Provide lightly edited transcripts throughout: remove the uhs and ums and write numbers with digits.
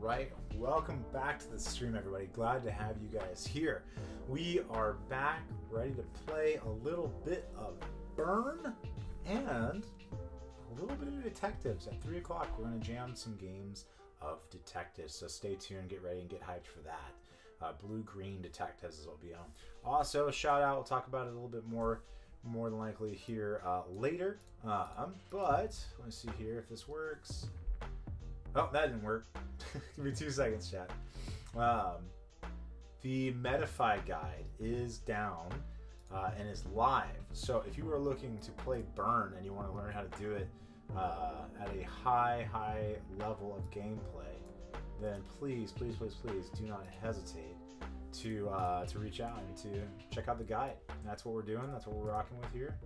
right, welcome back to the stream, everybody. Glad to have you guys here. We are back, ready to play a little bit of Burn and a little bit of Detectives. At 3 o'clock, we're going to jam some games of Detectives, so stay tuned, get ready, and get hyped for that. Blue-green Detectives is what we'll be on. Also, shout out, we'll talk about it a little bit more than likely here later. But let me see here if this works. Oh, that didn't work. Give me 2 seconds, chat. The metafy guide is down and is live. So if you are looking to play Burn and you want to learn how to do it at a high level of gameplay, then please do not hesitate to reach out and to check out the guide. And that's what we're doing. That's what we're rocking with here.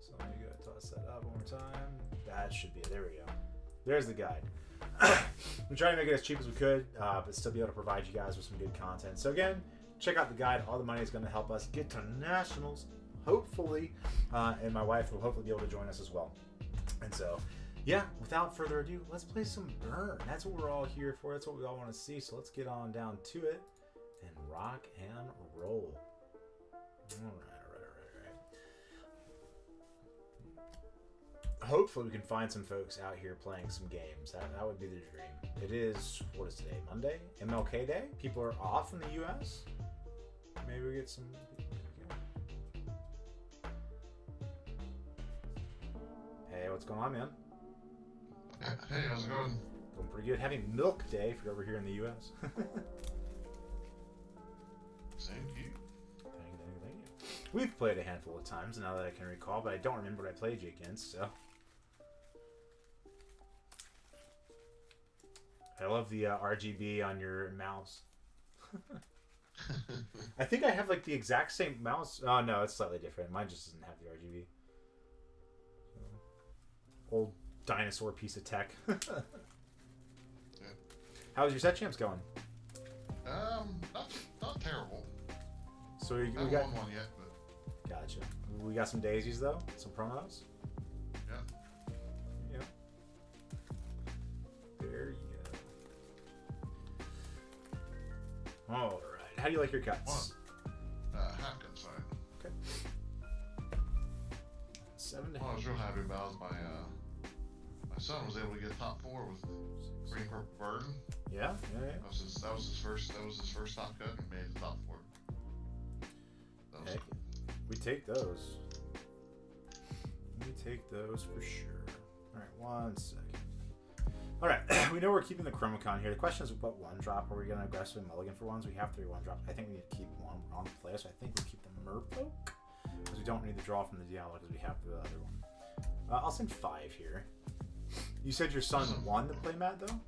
So let me go toss that up one more time. That should be it. There we go. There's the guide. I'm trying to make it as cheap as we could, but still be able to provide you guys with some good content. So again, check out the guide. All the money is going to help us get to nationals, hopefully, and my wife will hopefully be able to join us as well. And so, yeah, without further ado, let's play some Burn. That's what we're all here for. That's what we all want to see. So let's get on down to it and rock and roll. All right. Hopefully we can find some folks out here playing some games. That would be the dream. It is, what is today, Monday? MLK Day? People are off in the US. Maybe we get some... Hey, what's going on, man? Hey, how's it going? Going pretty good. Having Milk Day if you're over here in the US. Same to you. Thank you. We've played a handful of times now that I can recall, but I don't remember what I played you against, so... I love the RGB on your mouse. I think I have like the exact same mouse. Oh no, it's slightly different. Mine just doesn't have the RGB. Old dinosaur piece of tech. Yeah. How's your set champs going? Not terrible. So we I haven't got won one yet, but gotcha. We got some daisies though, some promos. yeah. Yep. There you go. All right. How do you like your cuts? Half cut's fine. Okay. 7 to What I was real happy about is my son was able to get top 4 with Green Purple Burden. Yeah. That was his first top cut, and he made the top 4. That was Heck, we take those. We take those for sure. All right, 1 second. All right, we know we're keeping the Chromacon here. The question is, what 1-drop are we going to aggressively mulligan for ones? We have 3 1-drops. I think we need to keep 1 on the play, so I think we'll keep the Merfolk, because we don't need the draw from the Diablo because we have the other one. I'll send 5 here. You said your son won the playmat, though?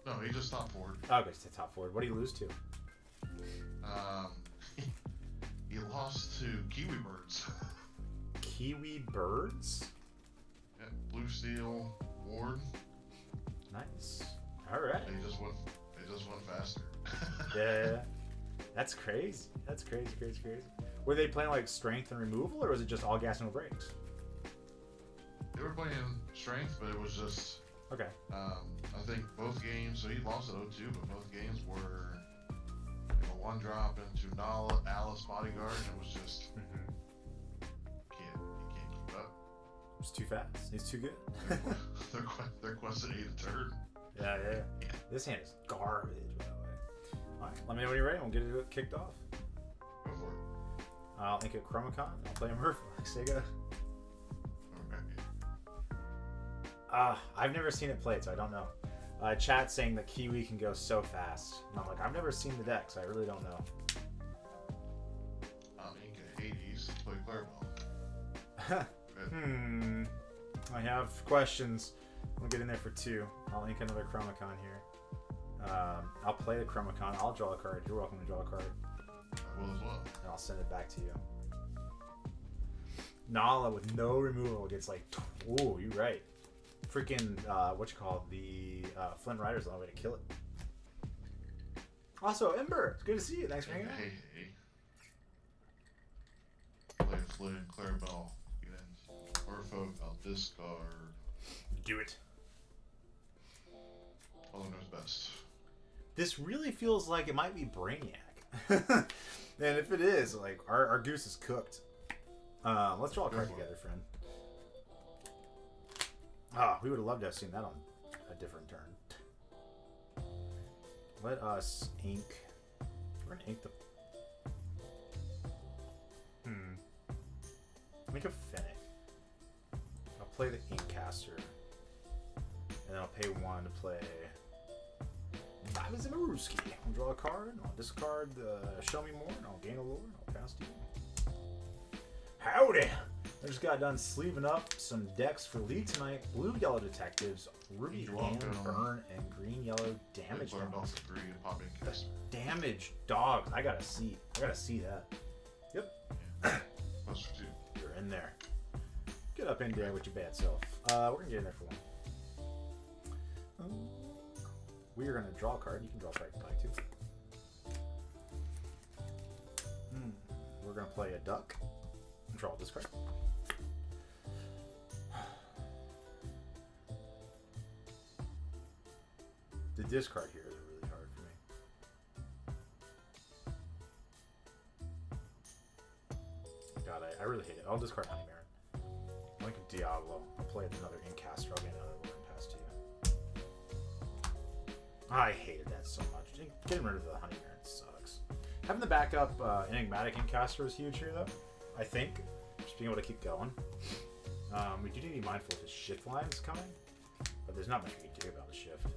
No, he just top 4. Oh, okay, to top forward. What did he lose to? He lost to Kiwi Birds. Kiwi Birds? Yeah, Blue Steel Ward. Nice. All right. They just went faster. Yeah. That's crazy. That's crazy. Were they playing like strength and removal, or was it just all gas, no brakes? They were playing strength, but it was just... Okay. I think both games, so he lost at 0-2, but both games were 1-drop into Nala, Alice, Bodyguard, and it was just... He can't keep up. It's too fast. He's too good. They're questing 8 a turn. Yeah. This hand is garbage, by the way. Alright, let me know when you're ready. We'll get it kicked off. Go for it. I'll ink a Chromacon. I'll play a Merfolk. Sega. I've never seen it played, so I don't know. Chat saying that Kiwi can go so fast. And I'm like, I've never seen the deck, so I really don't know. I'll ink a Hades. Play Clarabelle. I have questions. We'll get in there for 2. I'll ink another Chromacon here. I'll play the Chromacon. I'll draw a card. You're welcome to draw a card. I will as well. And I'll send it back to you. Nala with no removal gets like... Oh, you're right. Freaking, the Flint Rider's the only way to kill it. Also, Ember, it's good to see you. Thanks for hanging out. Hey. Play Flynn, Clarabelle. Merfolk, I'll discard. Do it. All knows best. This really feels like it might be Brainiac. And if it is, like, our goose is cooked. Let's draw a card together, friend. Ah, we would have loved to have seen that on a different turn. Let us ink. We're gonna ink the. Make a Fennec. I'll play the Inkcaster, and then I'll pay 1 to play. Bobby Zimmerowski. I'll draw a card. I'll discard the Show Me More, and I'll gain a lore, and I'll pass to you. Howdy! I just got done sleeving up some decks for League tonight. Blue Yellow Detectives, Ruby and Burn, and Green Yellow Damage Dogs. Damage Dogs. I gotta see that. Yep. Yeah. Plus for 2. You're in there. Get up in there with your bad self. We're gonna get in there for 1. We are gonna draw a card. You can draw a card if you like to. We're gonna play a duck. Draw this card. The discard here is really hard for me. God, I really hate it. I'll discard Honey Marin. Like a Diablo. I'll play another Inkcaster. I'll get another one and pass to you. I hated that so much. Getting rid of the Honey Marin sucks. Having the backup Enigmatic Inkcaster is huge here, though. I think. Just being able to keep going. We do need to be mindful of his shift lines coming, but there's not much we can do about the shift.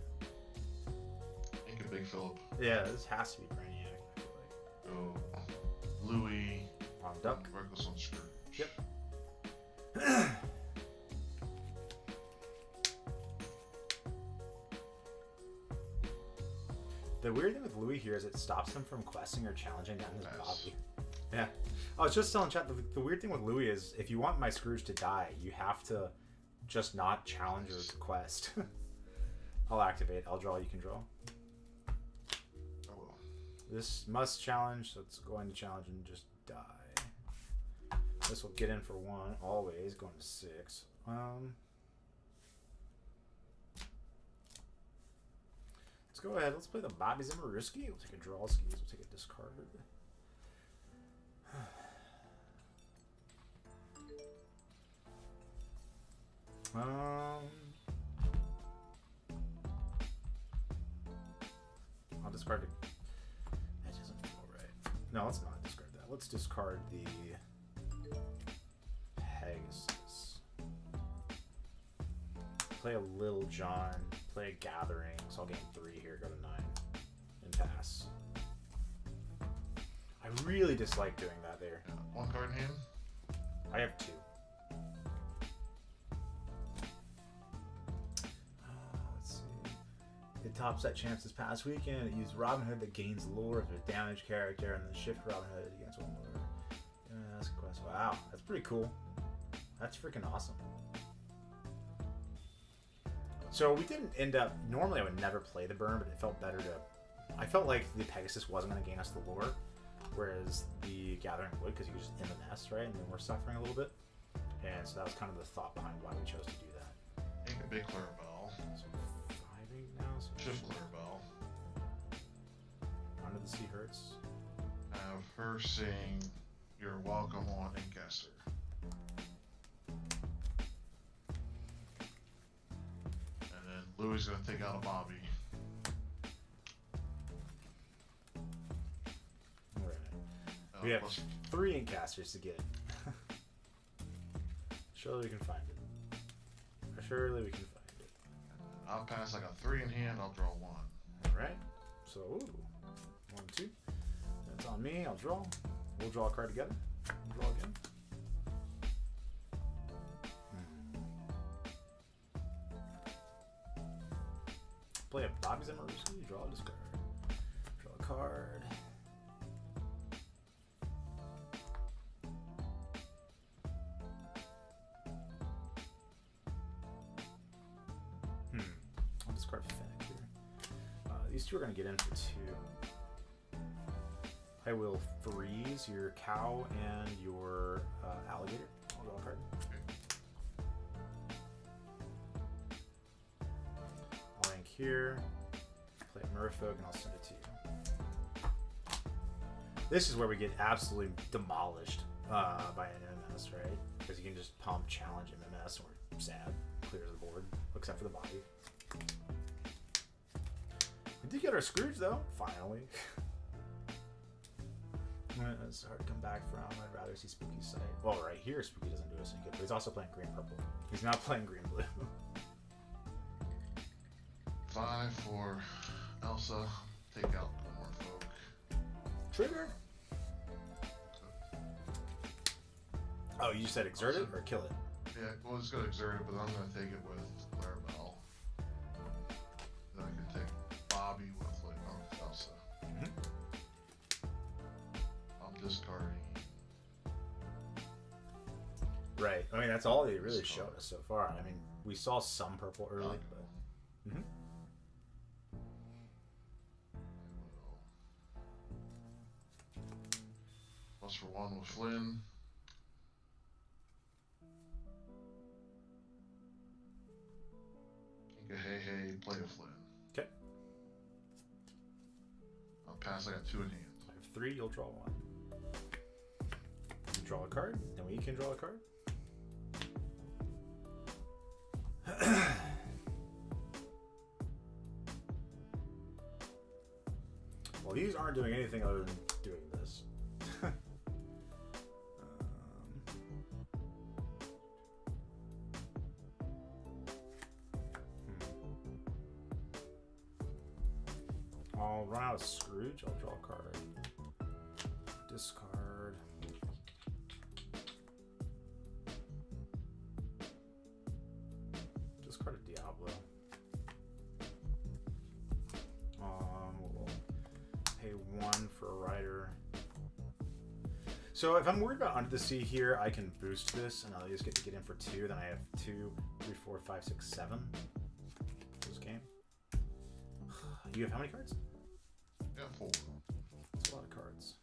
Think a Big Philip. Yeah, this has to be Brainiac, I feel like. Oh, Louis. On Duck. Reckless on Scourge. Yep. The weird thing with Louis here is it stops him from questing or challenging down his Bobby. Yeah. I was just telling chat, the weird thing with Louis is if you want my Scrooge to die, you have to just not challenge your quest. I'll activate. I'll draw. You can draw. I will. This must challenge, so it's going to challenge and just die. This will get in for 1, always, going to 6. Let's go ahead. Let's play the Bobby Zimmerowski. We'll take a draw skis. We'll take a discard. I'll discard it. That doesn't feel right. No, let's not discard that. Let's discard the Pegasus. Play a Little John. Play a Gathering. So I'll gain 3 here. Go to 9 and pass. I really dislike doing that there. Yeah. 1 card in hand. I have 2. Let's see. It tops that chance this past weekend. It used Robin Hood that gains lore of a damaged character and then shift Robin Hood against 1 lore. That's a quest. Wow, that's pretty cool. That's freaking awesome. So we didn't end up. Normally I would never play the burn, but it felt better to. I felt like the Pegasus wasn't going to gain us the lore, whereas the Gathering would, because he was just in the nest, right? And then we're suffering a little bit. And so that was kind of the thought behind why we chose to do that. Take a big Clarabelle. So 5-8 now. So Shift Clarabelle. Under the Sea Hurts. Have her sing You're Welcome on Inkcaster. And then Louis is going to take out a Bobby. We have 3 Inkcasters to get. Surely we can find it. Surely we can find it. I'll pass. I got 3 in hand. I'll draw 1. Alright. So, 1, 2. That's on me. I'll draw. We'll draw a card together. We'll draw again. Play a Bobby Zimmerowski. Draw a discard. Draw a card. I'll discard Fennec here. These 2 are going to get in for 2. I will freeze your cow and your alligator. I'll draw a card. I'll ink here. Play Merfolk and I'll send it to you. This is where we get absolutely demolished by an MMS, right? Because you can just pump challenge MMS and we're sad. Clears the board, except for the body. We did get our Scrooge though, finally. It's hard to come back from. I'd rather see Spooky Sight. Well, right here, Spooky doesn't do us any good, but he's also playing green purple. He's not playing green blue. 5 for Elsa. Take out the Merfolk. Trigger. Oh, you said exert it or kill it? Yeah, well, it's going to exert it, but I'm going to take it with Clarabelle. Then I can take Bobby with Elsa. Mm-hmm. I'm discarding. Right. I mean, that's all they really showed us so far. I mean, we saw some purple early, but. Mm-hmm. Plus for 1 with Flynn. Hey, play a Flynn. Okay. I'll pass. I got 2 in hand. I have 3. You'll draw 1. You draw a card, and we can draw a card. Well, these aren't doing anything other than doing this. I'll run out of Scrooge. I'll draw a card. Discard. Discard a Diablo. We'll pay 1 for a rider. So if I'm worried about Under the Sea here, I can boost this, and I'll just get to get in for 2. Then I have 2, 3, 4, 5, 6, 7. This game. You have how many cards? Yeah, 4. That's a lot of cards.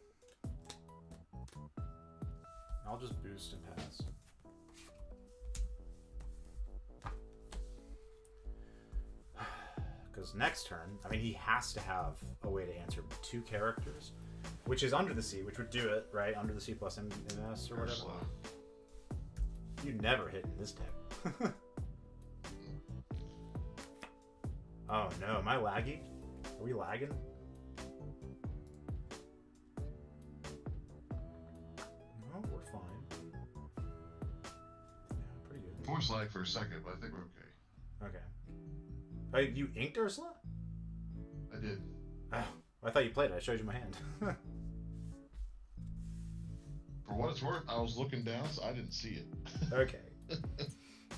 I'll just boost and pass. Because next turn, I mean, he has to have a way to answer 2 characters, which is Under the Sea, which would do it, right? Under the Sea plus MS or whatever. Slow. You never hit in this deck. Oh no, am I laggy? Are we lagging? No, we're fine. Yeah, pretty good. Voice lag for a second, but I think we're okay. Okay. You inked Ursula? I did. Oh, I thought you played it. I showed you my hand. For what it's worth, I was looking down, so I didn't see it. Okay.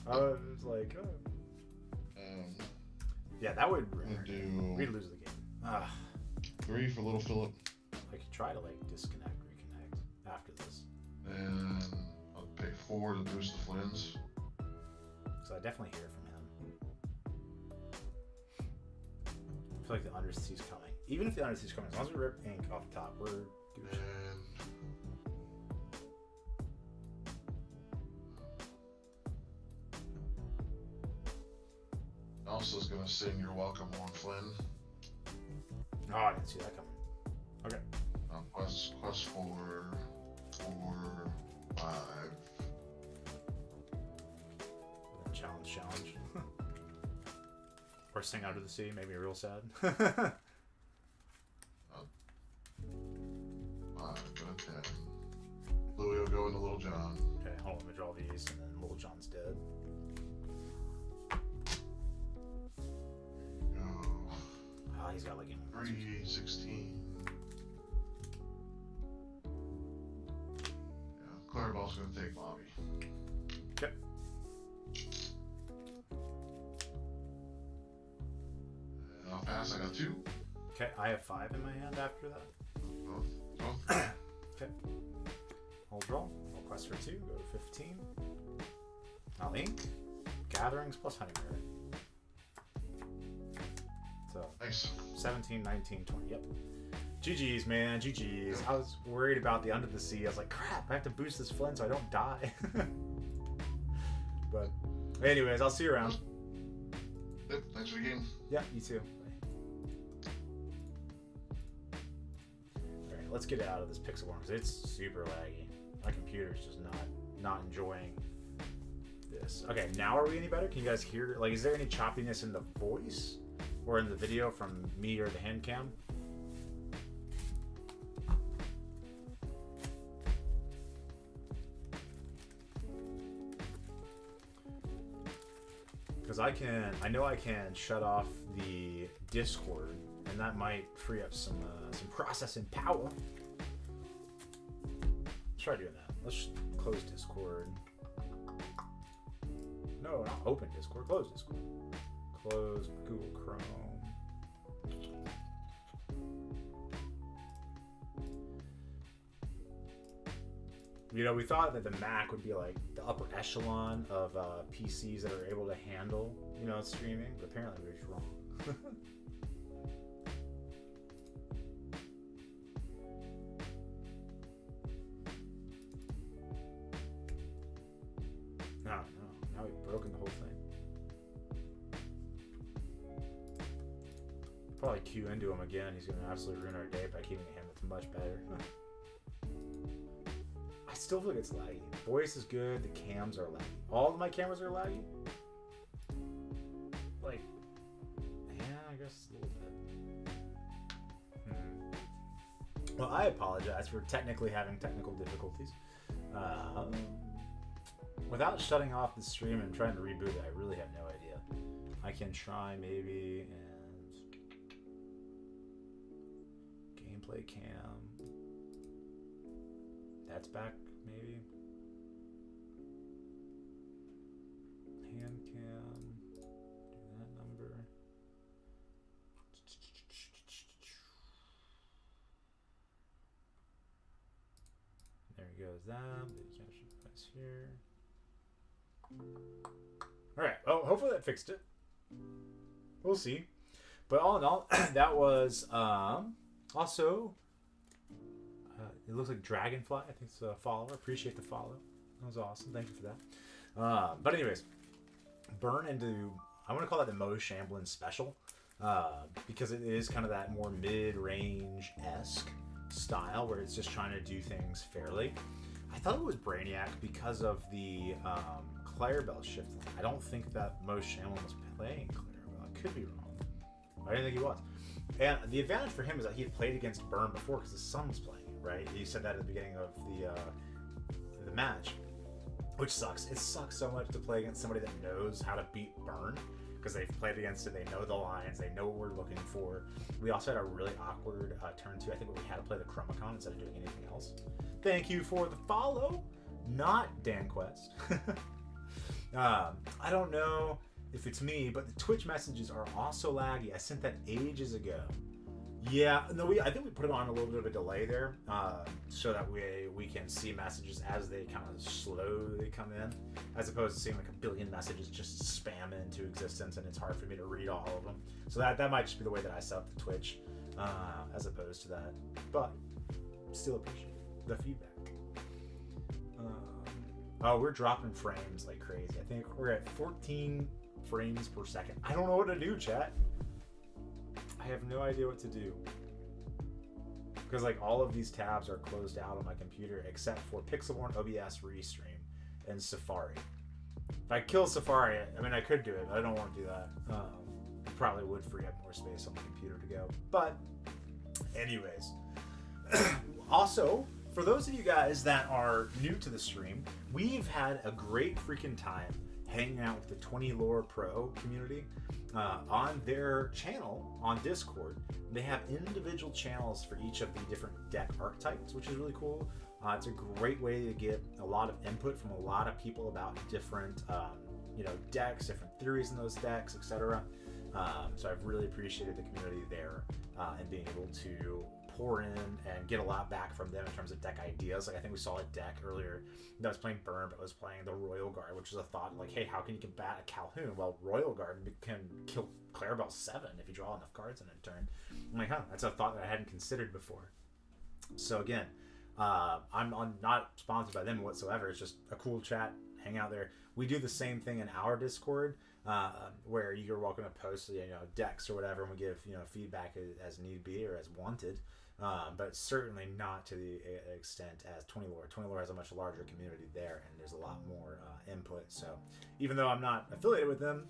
I was like, oh. Yeah, that would we'd lose the game. 3 for Little Philip. I could try to like disconnect, reconnect after this. And I'll pay 4 to boost the Flynn's. So I definitely hear from him. I feel like the Undersea's coming. Even if the Undersea's coming, as long as we rip ink off the top, we're good. And Elsa's gonna sing "You're Welcome" on Flynn. Oh, I didn't see that coming. Okay. Quest 4, 4, 5. Challenge. Or sing Under the Sea, made me real sad. 5 and 10. Louis will go into Little John. Okay, hold on, let me draw these, and then Little John's dead. Go. Oh, he's got like 3, 16. Yeah, Clarabelle's gonna take Bobby. Okay. And I'll pass. I got 2. Okay, I have 5 in my hand after that. Both. Okay. I'll draw. I'll quest for 2. Go to 15. I'll ink. Gatherings plus Honeyberry. So Nice. 17, 19, 20. Yep. GG's, man. GG's. I was worried about the Under the Sea. I was like, crap, I have to boost this Flynn so I don't die. But anyways, I'll see you around. Yep, thanks for the game. Yeah, you too. Bye. let's get out of this pixel worm because it's super laggy. My computer's just not enjoying this. Okay, now are we any better? Can you guys hear? Like, is there any choppiness in the voice or in the video from me or the hand cam? Because I know I can shut off the Discord, and that might free up some processing power. Let's try doing that. Let's just close Discord. No, not open Discord. Close Discord. Close Google Chrome. You know, we thought that the Mac would be like the upper echelon of PCs that are able to handle, you know, streaming, but apparently we're just wrong. No, now we've broken the whole thing. Probably cue into him again. He's gonna absolutely ruin our day by keeping a hand that's much better. I still feel like it's laggy. Voice is good. The cams are laggy. All of my cameras are laggy. Like, yeah, I guess a little bit. Well, I apologize for technically having technical difficulties. Without shutting off the stream and trying to reboot it, I really have no idea. I can try maybe and gameplay cam. That's back, maybe. Hand cam. Do that number. There goes that. The caption device here. Alright, well, hopefully that fixed it. We'll see. But all in all, that was also... it looks like Dragonfly. I think it's a follower. Appreciate the follow. That was awesome. Thank you for that. But anyways, burn into... I want to call that the Mo Shamblin special. Because it is kind of that more mid-range-esque style where it's just trying to do things fairly. I thought it was Brainiac because of the Clarabelle shift. I don't think that Mo Shamblin was playing Clarabelle. I could be wrong. I didn't think he was. And the advantage for him is that he had played against Burn before because his son was playing. Right? He said that at the beginning of the match, which sucks. It sucks so much to play against somebody that knows how to beat Burn because they've played against it. They know the lines. They know what we're looking for. We also had a really awkward turn 2. I think we had to play the Chromacon instead of doing anything else. Thank you for the follow, not DanQuest. I don't know if it's me, but the Twitch messages are also laggy. I sent that ages ago. Yeah, no, I think we put it on a little bit of a delay there, so that we can see messages as they kind of slowly come in, as opposed to seeing like a billion messages just spam into existence, and it's hard for me to read all of them. So that might just be the way that I set up the Twitch, as opposed to that. But still appreciate the feedback. Oh, we're dropping frames like crazy. I think we're at 14 frames per second. I don't know what to do, chat. I have no idea what to do. Because like all of these tabs are closed out on my computer except for Pixelborn, OBS, Restream, and Safari. If I kill Safari, I mean I could do it, but I don't want to do that. It probably would free up more space on the computer to go. But anyways. Also, for those of you guys that are new to the stream, we've had a great freaking time hanging out with the 20 Lore Pro community on their channel on Discord. They have individual channels for each of the different deck archetypes, which is really cool. It's a great way to get a lot of input from a lot of people about different decks, different theories in those decks, etc. So I've really appreciated the community there and being able to pour in and get a lot back from them in terms of deck ideas. Like I think we saw a deck earlier that was playing Burn but was playing the Royal Guard, which is a thought like, hey, how can you combat a Calhoun? Well, Royal Guard can kill Clarabelle 7 if you draw enough cards in a turn. I'm like, that's a thought that I hadn't considered before. So again, I'm not sponsored by them whatsoever. It's just a cool chat, hang out there. We do the same thing in our Discord. where you're welcome to post, decks or whatever, and we give, feedback as need be or as wanted. But certainly not to the extent as 20 Lore. 20 Lore has a much larger community there, and there's a lot more input. So even though I'm not affiliated with them,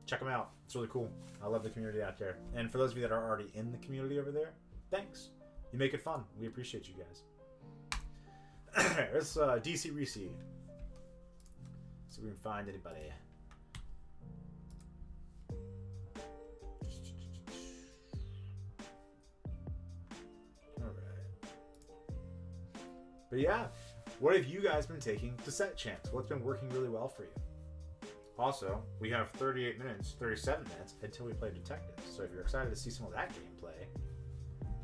check them out. It's really cool. I love the community out there. And for those of you that are already in the community over there, thanks. You make it fun. We appreciate you guys. Let's DC Reese. See if we can find anybody. But yeah, what have you guys been taking to set champs? What's been working really well for you? Also, we have 37 minutes until we play detectives. So if you're excited to see some of that gameplay,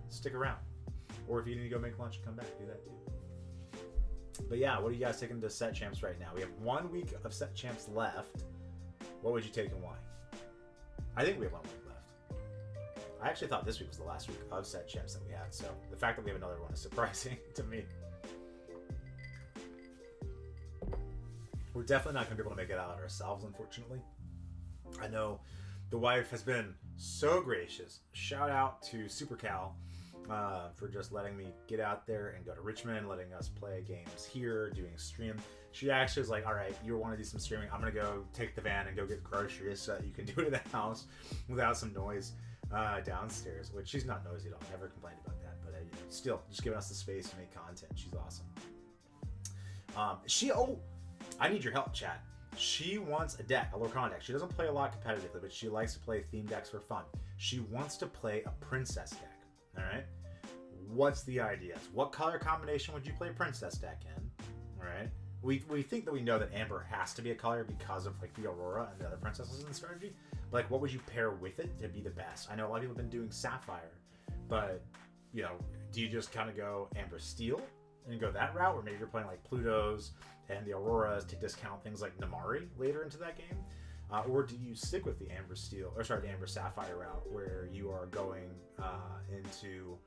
stick around. Or if you need to go make lunch and come back, do that too. But yeah, what are you guys taking to set champs right now? We have 1 week of set champs left. What would you take and why? I think we have 1 week left. I actually thought this week was the last week of set champs that we had. So the fact that we have another one is surprising to me. We're definitely not going to be able to make it out ourselves, unfortunately. I know the wife has been so gracious. Shout out to SuperCal for just letting me get out there and go to Richmond, letting us play games here, doing stream. She actually was like, all right, you want to do some streaming? I'm going to go take the van and go get groceries so that you can do it at the house without some noise downstairs, which she's not noisy at all. Never complained about that. But still, just giving us the space to make content. She's awesome. I need your help, chat. She wants a deck, a Lorcan deck. She doesn't play a lot competitively, but she likes to play theme decks for fun. She wants to play a princess deck. All right. What's the ideas? What color combination would you play a princess deck in? All right. We think that we know that Amber has to be a color because of like the Aurora and the other princesses in the strategy. But like, what would you pair with it to be the best? I know a lot of people have been doing Sapphire, but do you just kind of go Amber Steel and go that route, or maybe you're playing like Plutos and the Auroras to discount things like Namari later into that game? Or do you stick with the Amber Sapphire route where you are going into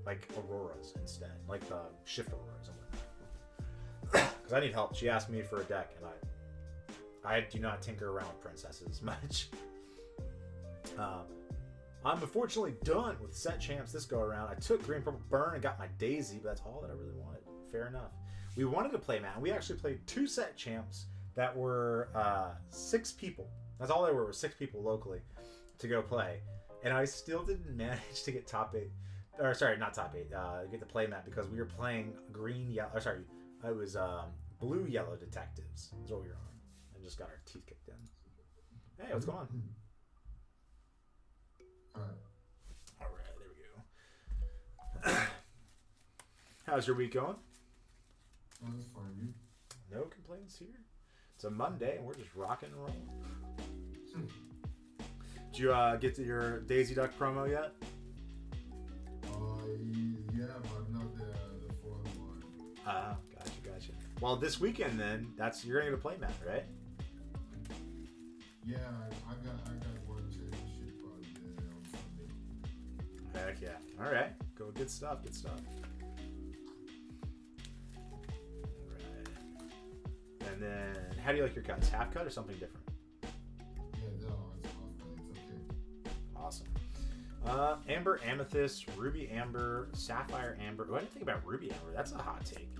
like Auroras instead, like the Shift Auroras and whatnot? Because I need help. She asked me for a deck, and I do not tinker around with princesses much. I'm unfortunately done with set champs this go around. I took Green Purple Burn and got my Daisy, but that's all that I really wanted. Fair enough. We wanted to play, man. We actually played 2 set champs that were 6 people. That's all there were 6 people locally to go play. And I still didn't manage to get top 8. Or sorry, not top 8. Get the play mat because we were playing it was blue yellow detectives. That's what we were on. And just got our teeth kicked in. Hey, what's going on? All right, there we go. How's your week going? Oh, that's fine, No complaints here. It's a Monday and we're just rocking and rolling. Did you get to your Daisy Duck promo yet? Yeah, but not the foreign one. Gotcha. Well, this weekend then, you're gonna get a play mat, right? Yeah, I got one championship on Sunday. Heck yeah. All right. Go. Good stuff. All right. And then, how do you like your cuts? Half cut or something different? Yeah, no, it's okay. Awesome. Amber Amethyst, Ruby Amber, Sapphire Amber. What do you think about Ruby Amber? That's a hot take.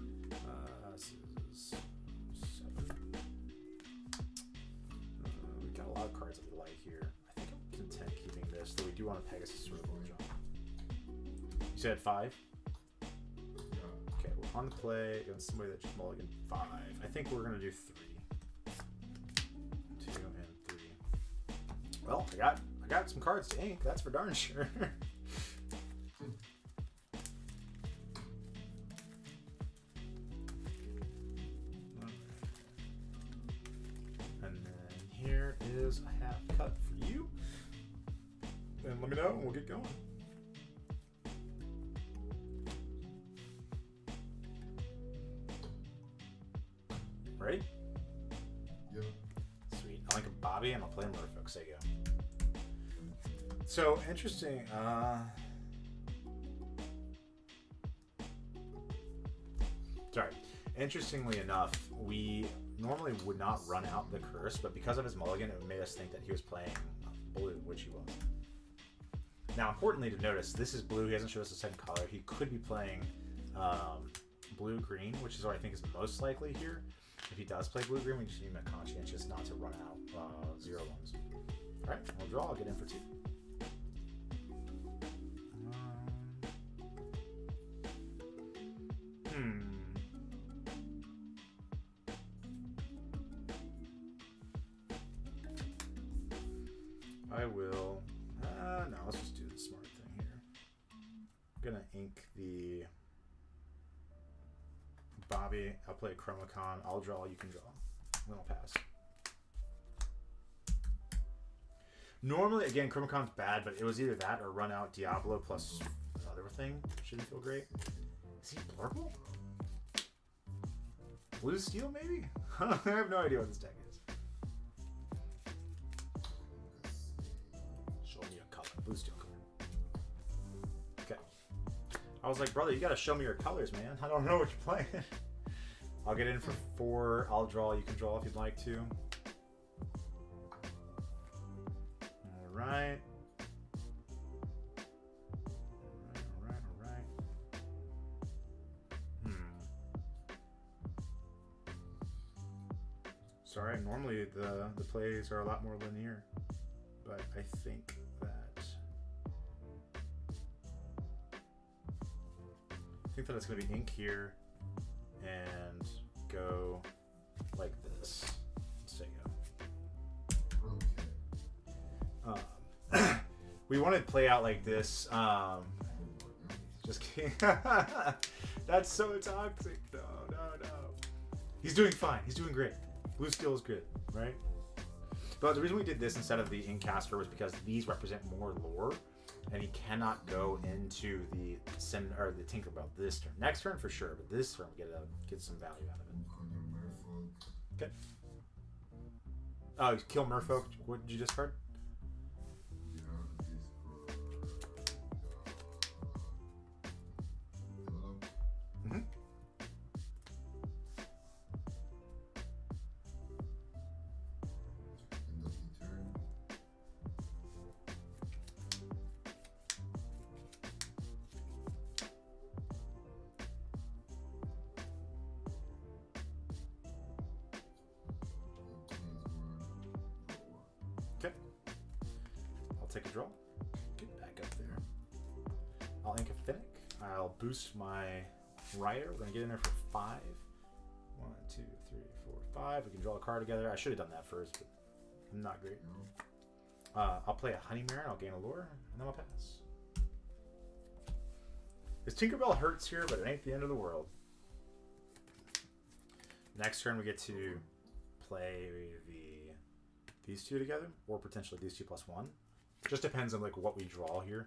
This is 7. We got a lot of cards that we like here. I think I'm content keeping this, though we do want a Pegasus Swivel, John. You said 5? Yeah. Okay, we're on the play against somebody that just mulliganed 5. I think we're gonna do 3. 2 and 3. Well, I got some cards to ink, that's for darn sure. And then here is a half cut for you. And let me know and we'll get going. Ready? Yep. Sweet. I like a Bobby and I'll play Merfolk. Say go. So interesting. Sorry. Interestingly enough, we normally would not run out the curse, but because of his mulligan, it made us think that he was playing blue, which he was. Now, importantly to notice, this is blue. He hasn't showed us the second color. He could be playing blue-green, which is what I think is most likely here. If he does play blue-green, we just need him conscientious not to run out 0-1s. All right, we'll draw. I'll get in for 2. I will. No, let's just do the smart thing here. I'm gonna ink the Bobby. I'll play a Chromacon. I'll draw. You can draw. Then I'll pass. Normally, again, Chromacon's bad, but it was either that or run out Diablo plus another thing. Shouldn't feel great. Is he blurple? Blue steel, maybe? I have no idea what this deck is. Show me a color. Blue steel color. Okay. I was like, brother, you gotta show me your colors, man. I don't know what you're playing. I'll get in for 4. I'll draw. You can draw if you'd like to. All right. Sorry, normally the plays are a lot more linear, but I think it's going to be ink here and go like this. Let's take it. We want to play out like this. Just kidding. That's so toxic. No. He's doing fine. He's doing great. Blue steel is good, right? But the reason we did this instead of the Inkcaster was because these represent more lore, and he cannot go into the Tinkerbell this turn. Next turn for sure, but this turn get some value out of it. Okay. Oh, kill Merfolk. What did you discard? Take a draw. Get back up there. I'll ink a Finnick. I'll boost my Rider. We're gonna get in there for 5. 1, 2, 3, 4, 5. We can draw a card together. I should have done that first, but not great. I'll play a Honey Mare. I'll gain a lure, and then I'll pass. This Tinkerbell hurts here, but it ain't the end of the world. Next turn, we get to play these two together, or potentially these 2 plus 1. Just depends on like what we draw here.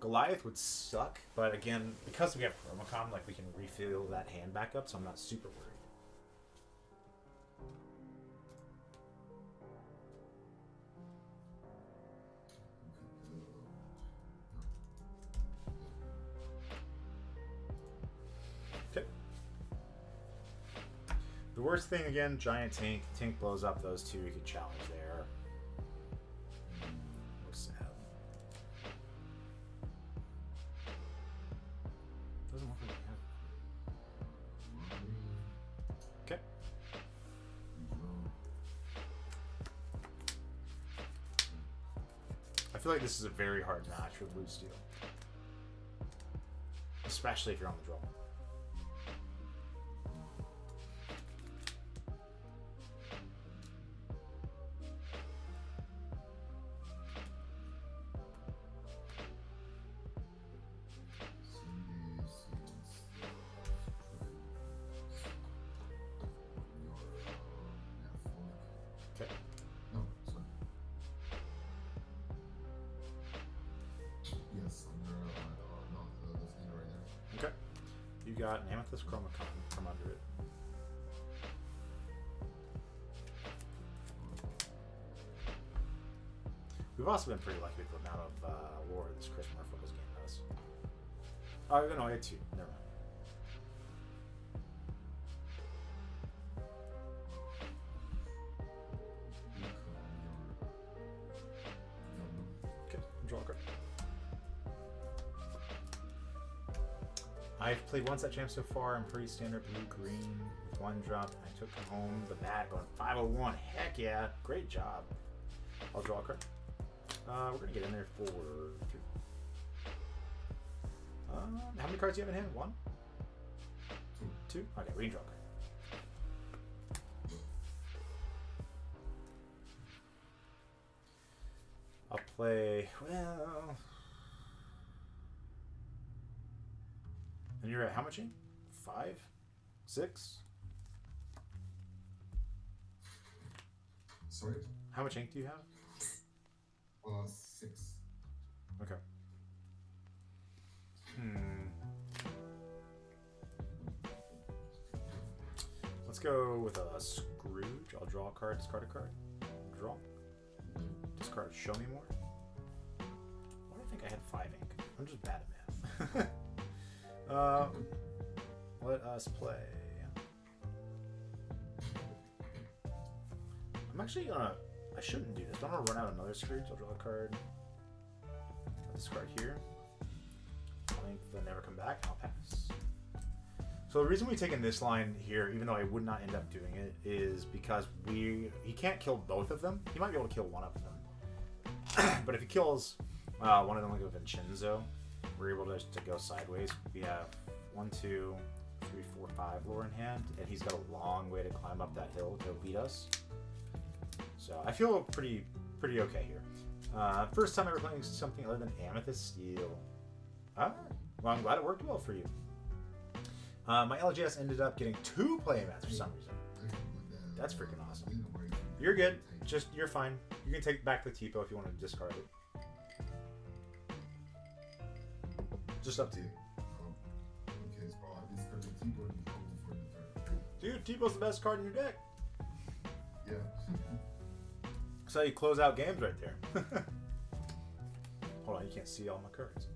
Goliath would suck, but again, because we have Chromacon, like we can refill that hand back up, so I'm not super worried. Okay. The worst thing again, giant Tink. Tink blows up those 2. You can challenge there. I feel like this is a very hard match for blue steel, especially if you're on the draw. You got an Amethyst Chromacon from under it. We've also been pretty lucky with the amount of lore this Chris Murphy's game does. Oh, no, I had 2. Never mind. I've played one set champ so far. I'm pretty standard blue-green with one drop. I took home the bat going 501. Heck yeah. Great job. I'll draw a card. We're going to get in there for 2. How many cards do you have in hand? 1? 2? Okay, we can draw a card. I'll play, well... And you're at how much ink? 5? 6? Sorry? How much ink do you have? 6. Okay. Let's go with a Scrooge. I'll draw a card, discard a card. Draw. Discard, show me more. Why do I think I had 5 ink? I'm just bad at math. Let us play. I'm actually gonna... I shouldn't do this, but I'm gonna run out another Scrooge. I'll draw a card. I'll discard here. Blink, then never come back, and I'll pass. So the reason we've taken this line here, even though I would not end up doing it, is because he can't kill both of them. He might be able to kill one of them. But if he kills one of them, like a Vincenzo, we're able to go sideways. We have 1, 2, 3, 4, 5 lore in hand, and he's got a long way to climb up that hill to beat us. So I feel pretty okay here. First time ever playing something other than Amethyst Steel. Well, I'm glad it worked well for you. My LGS ended up getting 2 play mats for some reason. That's freaking awesome. You're good. You're fine. You can take back the Tipo if you want to discard it. Just up to you. Okay, so I discarded Tipo and go for the turn. Dude, Tipo's the best card in your deck. Yeah. That's how you close out games right there. Hold on, you can't see all my cards.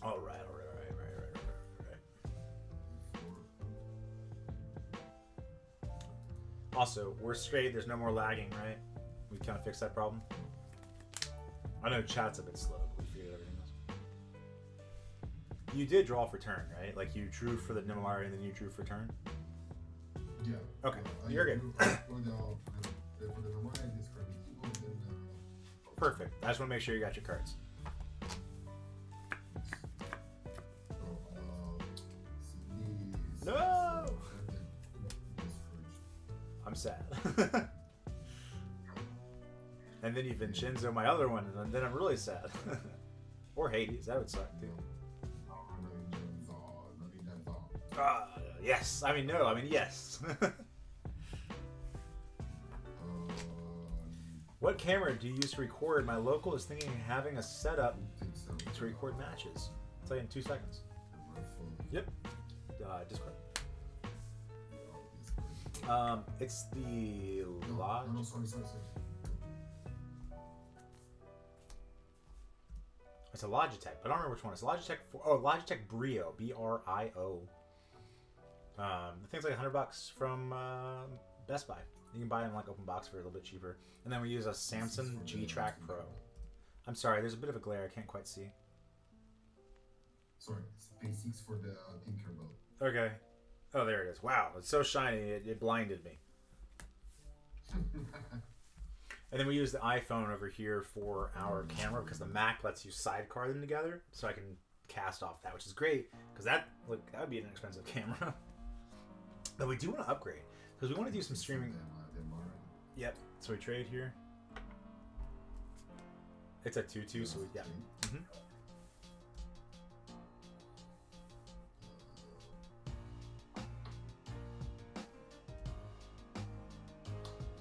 All right. Also, we're straight. There's no more lagging, right? We kind of fixed that problem. I know chat's a bit slow, but we figured everything else. You did draw for turn, right? Like you drew for the Nimilari and then you drew for turn? Yeah. Okay, you're good. Perfect. I just want to make sure you got your cards. No! I'm sad. And then you Vincenzo my other one, and then I'm really sad. Or Hades, that would suck too. Yes. Yes. What camera do you use to record? My local is thinking of having a setup to record matches. I'll tell you in 2 seconds. Yep. Discord. It's the Lodge. No, sorry. It's a Logitech, but I don't remember which one. It's Logitech. Logitech Brio, B-R-I-O. The thing's like $100 from Best Buy. You can buy them like open box for a little bit cheaper. And then we use a Samsung G-Track Pro. I'm sorry, there's a bit of a glare. I can't quite see. Sorry, it's basics for the Tinkerbell. Okay. Oh, there it is. Wow, it's so shiny, it blinded me. And then we use the iPhone over here for our camera because the Mac lets you sidecar them together, so I can cast off that, which is great because that would be an expensive camera. But we do want to upgrade because we want to do some streaming. Yep. So we trade here. It's a 2-2, so yeah. Mm-hmm.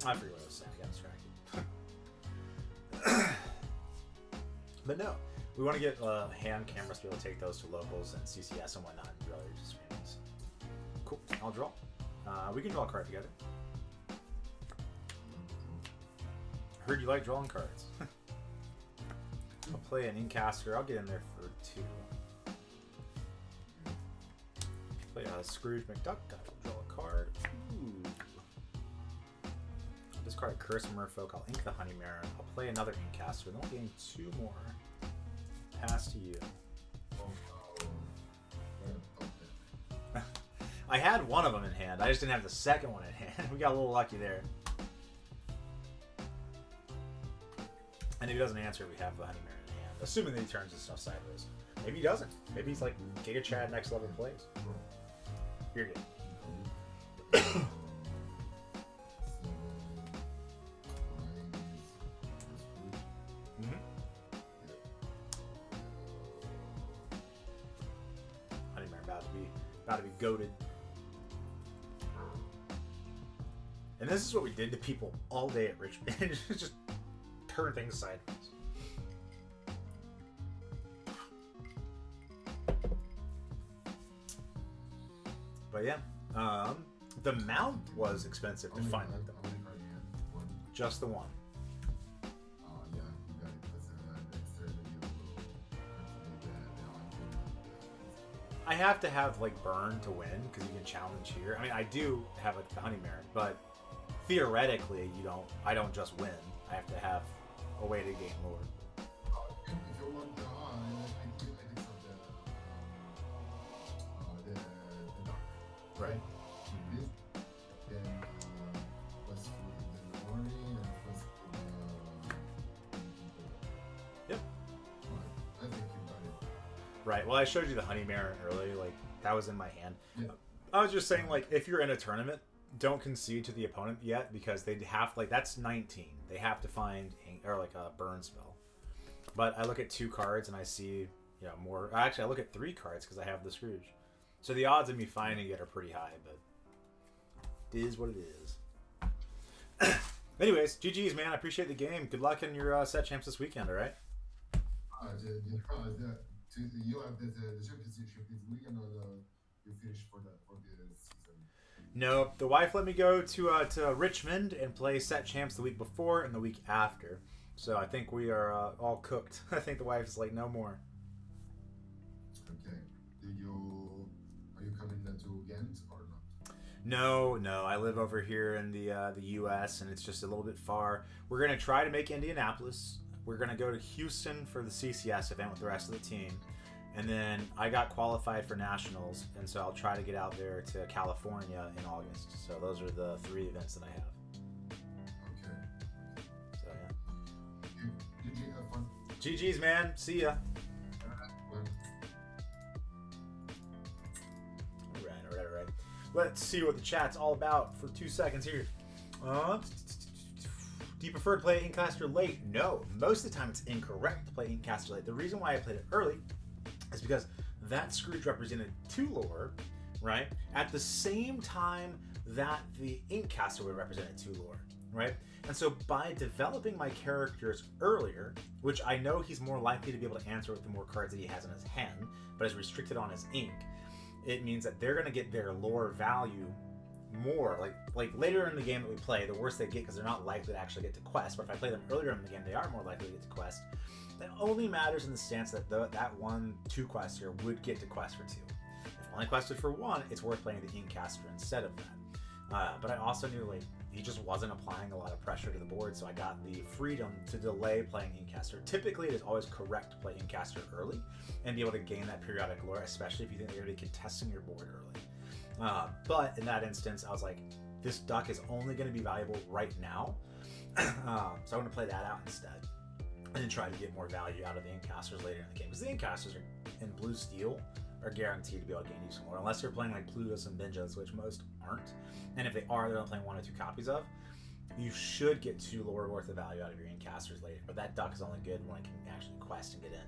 I forget what I was saying. I got distracted. But no, we want to get hand cameras to be able to take those to locals and CCS and whatnot. And really just streaming. Cool. I'll draw. We can draw a card together. Heard you like drawing cards. I'll play an Incaster. I'll get in there for 2. Play a Scrooge McDuck. I will draw a card. Ooh. Discard a Curse Merfolk. I'll ink the Honey Marin. I'll play another Inkcaster. Then I'll gain 2 more. Pass to you. I had one of them in hand. I just didn't have the second one in hand. We got a little lucky there. And if he doesn't answer, we have the Honey Marin in hand. Assuming that he turns his stuff sideways. Maybe he doesn't. Maybe he's like Giga Chad next level plays. You're good. Honey Marin about to be goated. And this is what we did to people all day at Richmond. Just turn things sideways. But yeah, the mount was expensive to find. Just the one. I have to have like burn to win because you can challenge here. I mean, I do have the Honey Marin, but theoretically, I don't just win. I have to have a way to gain lore. Right. Yep. Right. Well, I showed you the Honey Marin earlier. Like that was in my hand. Yeah. I was just saying, like, if you're in a tournament, don't concede to the opponent yet because they'd have that's 19. They have to find or like a burn spell. But I look at 2 cards and I see more. Actually, I look at 3 cards because I have the Scrooge. So the odds of me finding it are pretty high, but it is what it is. Anyways, GG's, man. I appreciate the game. Good luck in your set champs this weekend, all right? You have the championship this weekend, or you finish for the season? No, the wife let me go to Richmond and play set champs the week before and the week after. So I think we are all cooked. I think the wife is like, no more. Okay. Are you coming to Ghent or not? No. I live over here in the U.S. and it's just a little bit far. We're gonna try to make Indianapolis. We're gonna go to Houston for the CCS event with the rest of the team, and then I got qualified for nationals, and so I'll try to get out there to California in August. So those are the 3 events that I have. Okay. So yeah. GG, have fun. GG's, man. See ya. Alright. Let's see what the chat's all about for 2 seconds here. Do you prefer to play Inkcaster late? No. Most of the time it's incorrect to play Inkcaster late. The reason why I played it early is because that Scrooge represented 2 lore, right? At the same time that the Inkcaster would represent 2 lore, right? And so by developing my characters earlier, which I know he's more likely to be able to answer with the more cards that he has in his hand, but is restricted on his ink, it means that they're going to get their lore value more. Like later in the game that we play, the worse they get because they're not likely to actually get to quest. But if I play them earlier in the game, they are more likely to get to quest. That only matters in the stance that that 1/2 quester would get to quest for 2. If only quested for 1, it's worth playing the Inkcaster instead of that. But I also knew like he just wasn't applying a lot of pressure to the board, so I got the freedom to delay playing Inkcaster. Typically, it is always correct to play Inkcaster early and be able to gain that periodic lore, especially if you think they're going to be contesting your board early. But in that instance, I was like, this duck is only going to be valuable right now, so I'm going to play that out instead, and then try to get more value out of the Inkcasters later in the game. Because the Inkcasters in blue steel are guaranteed to be able to gain you some lore, unless you're playing like Plutos and Binjas, which most aren't. And if they are, they're not playing 1 or 2 copies of. You should get 2 lore worth of value out of your Inkcasters later, but that duck is only good when it can actually quest and get in.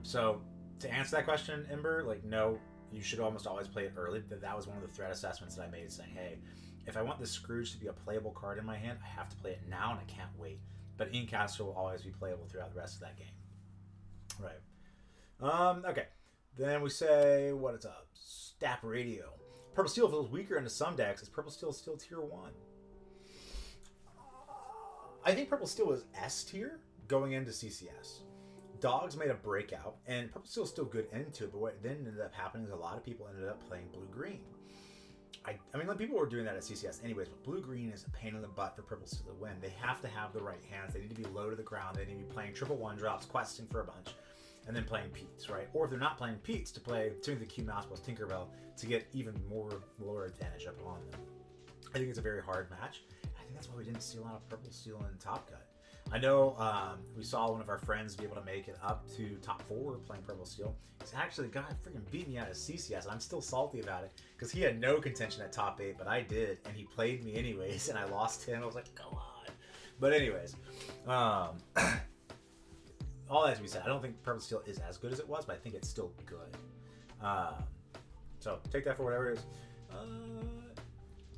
So to answer that question, Ember, like no, you should almost always play it early. That was one of the threat assessments that I made, saying, hey, if I want this Scrooge to be a playable card in my hand, I have to play it now and I can't wait. But Inkcaster will always be playable throughout the rest of that game. Right. Okay. Then we say, what is up? Stap Radio. Purple Steel feels weaker into some decks. Is Purple Steel still tier 1? I think Purple Steel was S tier going into CCS. Dogs made a breakout, and Purple Steel's still good into it, but what then ended up happening is a lot of people ended up playing Blue-Green. I mean, like, people were doing that at CCS anyways, but Blue-Green is a pain in the butt for Purple Steel to win. They have to have the right hands. They need to be low to the ground. They need to be playing triple one-drops, questing for a bunch, and then playing Pete's, right? Or if they're not playing Pete's, to play Tune the Q Mouse plus Tinkerbell to get even more lower advantage up on them. I think it's a very hard match. I think that's why we didn't see a lot of Purple Steel in Top Cut. I know we saw one of our friends be able to make it up to top 4 playing Purple Steel. He's actually got freaking beat me out of CCS. I'm still salty about it because he had no contention at top 8, but I did, and he played me anyways, and I lost him. I was like, come on. But anyways, all that to be said, I don't think Purple Steel is as good as it was, but I think it's still good. So take that for whatever it is.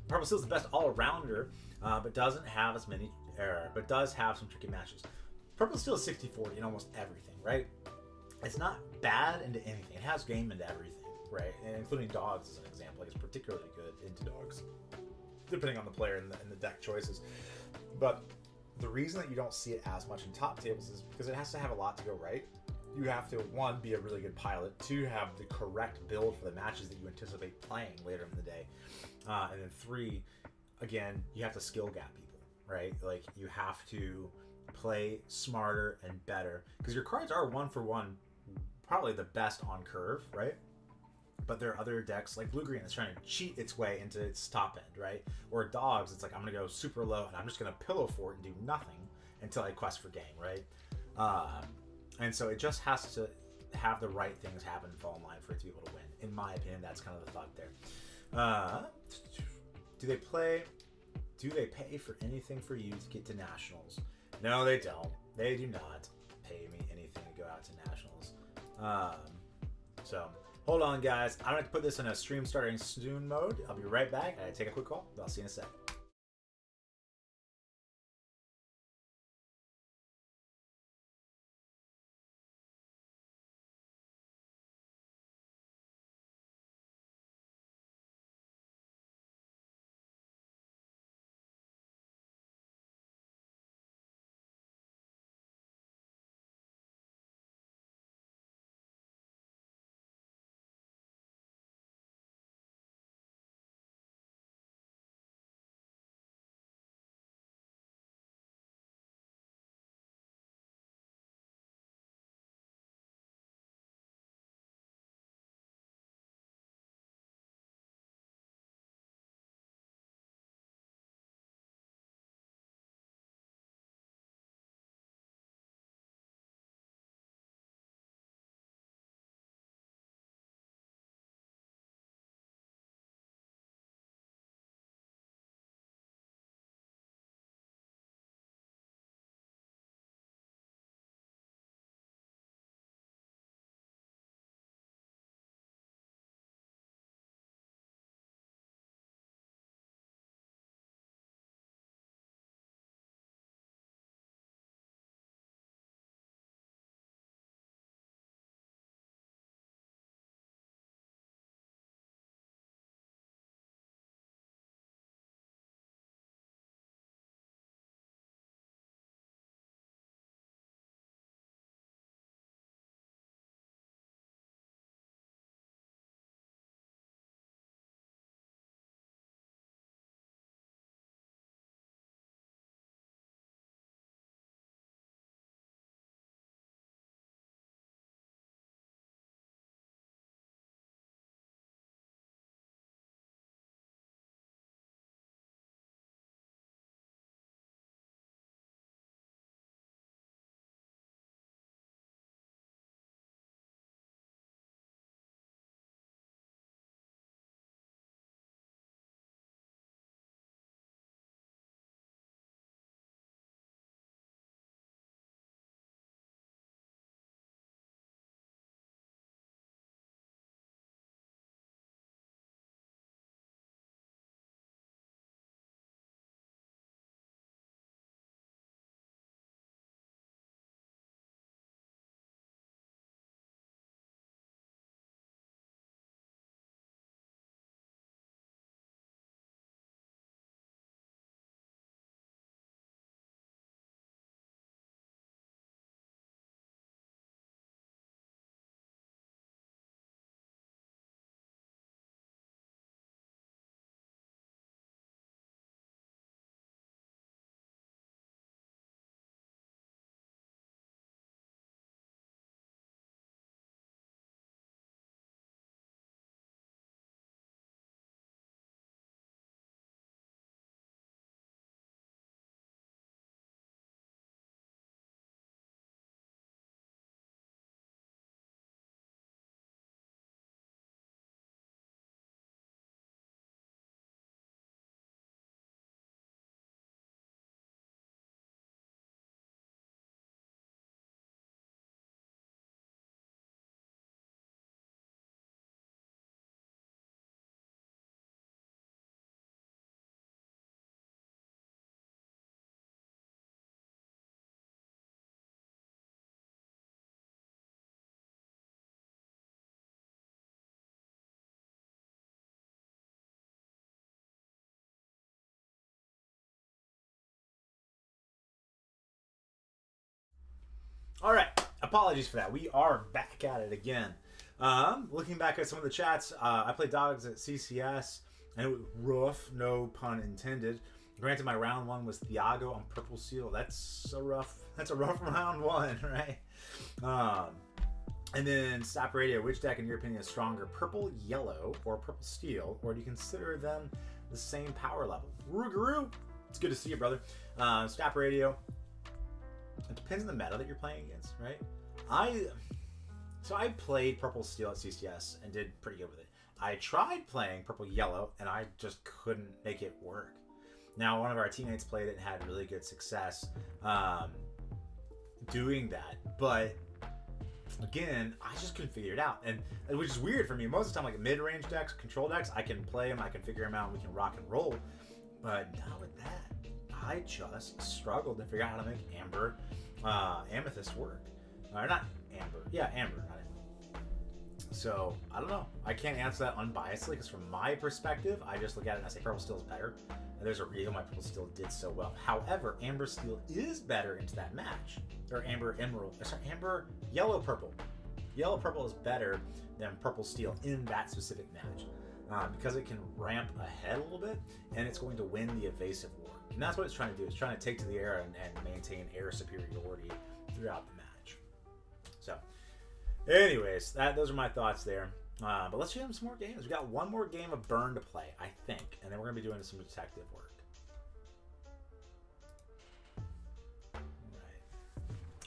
Purple Steel is the best all-arounder, but doesn't have as many. But does have some tricky matches. Purple Steel is 60-40 in almost everything, right? It's not bad into anything. It has game into everything, right? And including dogs as an example. Like, it's particularly good into dogs, depending on the player and the deck choices. But the reason that you don't see it as much in top tables is because it has to have a lot to go right. You have to, 1, be a really good pilot, 2, have the correct build for the matches that you anticipate playing later in the day, and then 3, again, you have to skill gap people. Right? Like, you have to play smarter and better because your cards are 1-for-1 probably the best on curve, right? But there are other decks like Blue-Green that's trying to cheat its way into its top end, right? Or dogs, it's like, I'm going to go super low and I'm just going to pillow fort and do nothing until I quest for game, right? And so it just has to have the right things happen and fall in line for it to be able to win. In my opinion, that's kind of the thought there. Do they pay for anything for you to get to nationals? No, they don't. They do not pay me anything to go out to nationals. So hold on, guys. I'm going to put this in a stream starting soon mode. I'll be right back. I take a quick call. I'll see you in a sec. All right, apologies for that. We are back at it again. Looking back at some of the chats, I played Dogs at CCS, and it was rough, no pun intended. Granted, my round one was Thiago on Purple Seal. That's a rough round one, right? And then Stop Radio, which deck in your opinion is stronger, Purple Yellow or Purple Steel, or do you consider them the same power level? Rougarou, it's good to see you, brother. Stop Radio, it depends on the meta that you're playing against, right? I played Purple Steel at CCS and did pretty good with it. I tried playing Purple Yellow and I just couldn't make it work. Now, one of our teammates played it and had really good success doing that, but again, I just couldn't figure it out, and which is weird for me. Most of the time, like mid-range decks, control decks, I can play them, I can figure them out, and we can rock and roll. But not with that. I just struggled to figure out how to make Amber, Amethyst work. Or not Amber. Yeah, Amber, not Amber. So, I don't know. I can't answer that unbiasedly, because from my perspective, I just look at it and I say Purple Steel is better. And there's a reason why Purple Steel did so well. However, Amber Steel is better into that match. Or Amber Emerald. Sorry, Amber Yellow Purple. Yellow Purple is better than Purple Steel in that specific match. Because it can ramp ahead a little bit, and it's going to win the evasive war. And that's what it's trying to do. It's trying to take to the air and maintain air superiority throughout the match. So, anyways, those are my thoughts there. But let's jam some more games. We got one more game of Burn to play, I think, and then we're going to be doing some detective work.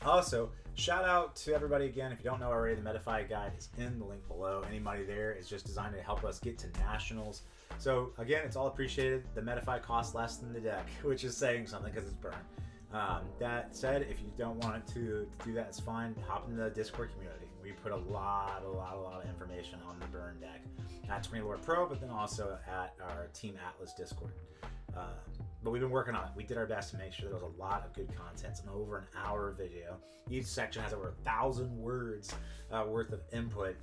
Also, shout out to everybody again. If you don't know already, the metafy guide is in the link below. Any money there is just designed to help us get to nationals. So again, it's all appreciated. The metafy costs less than the deck, which is saying something because it's Burn. That said, if you don't want to do that, it's fine. Hop into the Discord community. We put a lot of information on the Burn deck at 20 Lord Pro, but then also at our Team Atlas Discord. But we've been working on it. We did our best to make sure there was a lot of good content. It's an over an hour video. Each section has over 1,000 words worth of input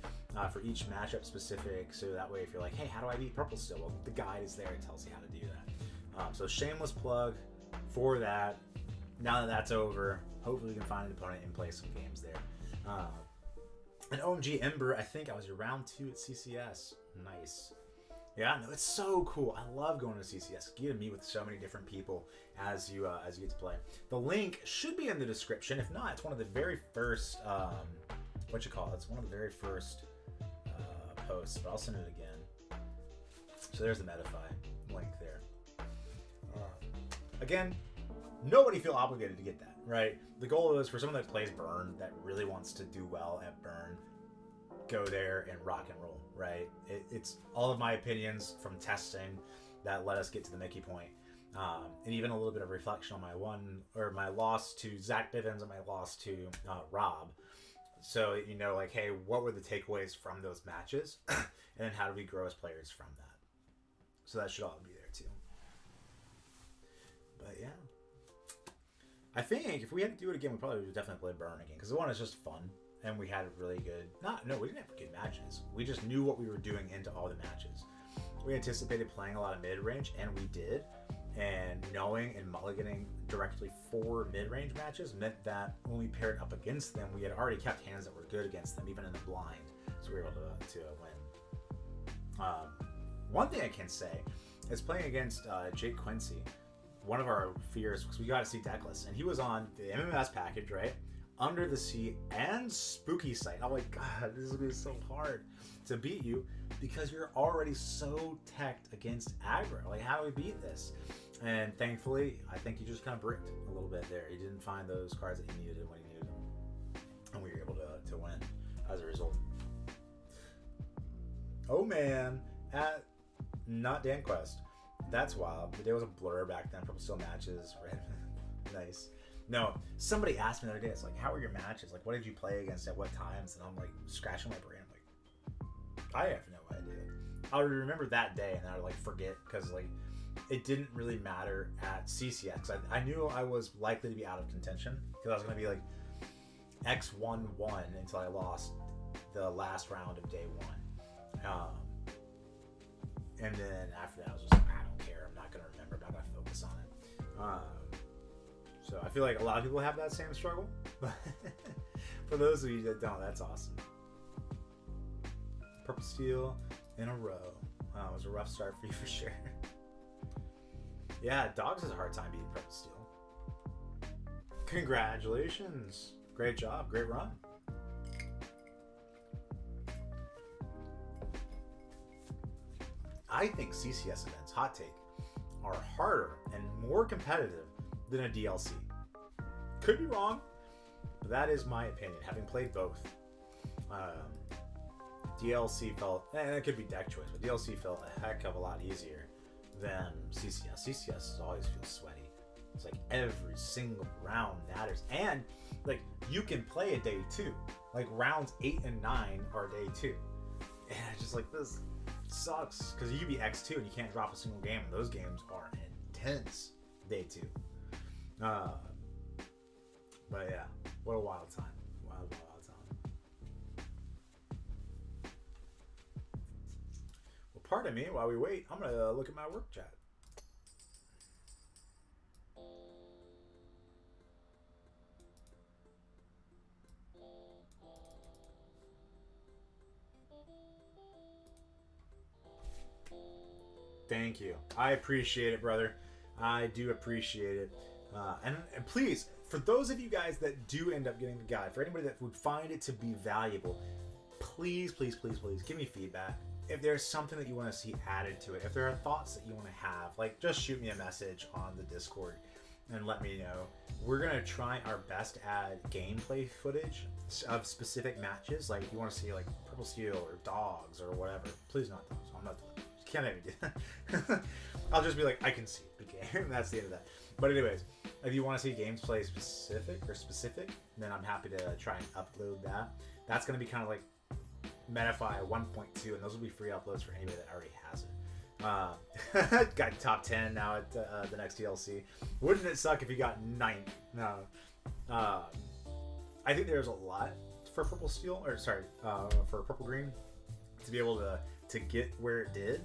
for each matchup specific. So that way, if you're like, hey, how do I beat Purple Steel? Well, the guide is there. It tells you how to do that. So shameless plug for that. Now that that's over, hopefully we can find an opponent and play some games there. And OMG Ember, I think I was your round 2 at CCS. Nice. Yeah, no, it's so cool. I love going to CCS. You get to meet with so many different people as you get to play. The link should be in the description. If not, it's one of the very first it's one of the very first posts, but I'll send it again. So there's the metafy link there. Again, nobody feel obligated to get that, right? The goal is for someone that plays Burn, that really wants to do well at Burn, go there and rock and roll, right? It's all of my opinions from testing that led us get to the Mickey point. And even a little bit of reflection on my loss to Zach Bivens and my loss to Rob. So, like, hey, what were the takeaways from those matches? And then how do we grow as players from that? So that should all be there too. But yeah. I think if we had to do it again, we probably would definitely play Burn again. Because the one is just fun. And we had really good... we didn't have good matches. We just knew what we were doing into all the matches. We anticipated playing a lot of mid-range, and we did. And knowing and mulliganing directly 4 mid-range matches meant that when we paired up against them, we had already kept hands that were good against them, even in the blind. So we were able to win. One thing I can say is playing against Jake Quincy, one of our fears, because we got to see Deckless, and he was on the MMS package, right? Under the Sea and Spooky Sight. I'm like, God, this is going to be so hard to beat you because you're already so teched against aggro. Like, how do we beat this? And thankfully, I think he just kind of bricked a little bit there. He didn't find those cards that he needed when he needed them. And we were able to win as a result. Oh man, at not Dan Quest. That's wild. The day was a blur back then. Purple Steel matches. Nice. No, somebody asked me the other day, it's like, how were your matches? Like, what did you play against at what times? And I'm like, scratching my brain. I'm like, I have no idea. I would remember that day and I would like forget because like it didn't really matter at CCS. Because I knew I was likely to be out of contention because I was going to be like X1-1 until I lost the last round of day 1. And then after that, I was just like, I don't care. I'm not going to remember. I'm not going to focus on it. So I feel like a lot of people have that same struggle. For those of you that don't, that's awesome. Purple Steel in a row. Wow, it was a rough start for you for sure. Yeah, Dogs has a hard time beating Purple Steel. Congratulations. Great job. Great run. I think CCS events, hot take, are harder and more competitive than a DLC. Could be wrong, but that is my opinion, having played both. DLC felt, and it could be deck choice, but DLC felt a heck of a lot easier than CCS. CCS always feels sweaty. It's like every single round matters. And like you can play a day 2. Like rounds 8 and 9 are day 2. And it's just like, this sucks. Because you could be X2 and you can't drop a single game. And those games are intense day 2. But yeah, what a wild time. Wild time. Well, pardon me while we wait. I'm going to look at my work chat. Thank you. I appreciate it, brother. I do appreciate it. And please, for those of you guys that do end up getting the guide, for anybody that would find it to be valuable, please give me feedback. If there's something that you want to see added to it, if there are thoughts that you want to have, like just shoot me a message on the Discord and let me know. We're going to try our best to add gameplay footage of specific matches. Like if you want to see like Purple Steel or Dogs or whatever, please not Dogs. I'm not doing it. Can't make me do that. I'll just be like, I can see the game. That's the end of that. But anyways, if you want to see gameplay specific, then I'm happy to try and upload that. That's going to be kind of like metafy 1.2, and those will be free uploads for anybody that already has it. Got top 10 now at the next DLC. Wouldn't it suck if you got 9th? No. I think there's a lot for Purple Steel, or sorry, for Purple Green to be able to get where it did.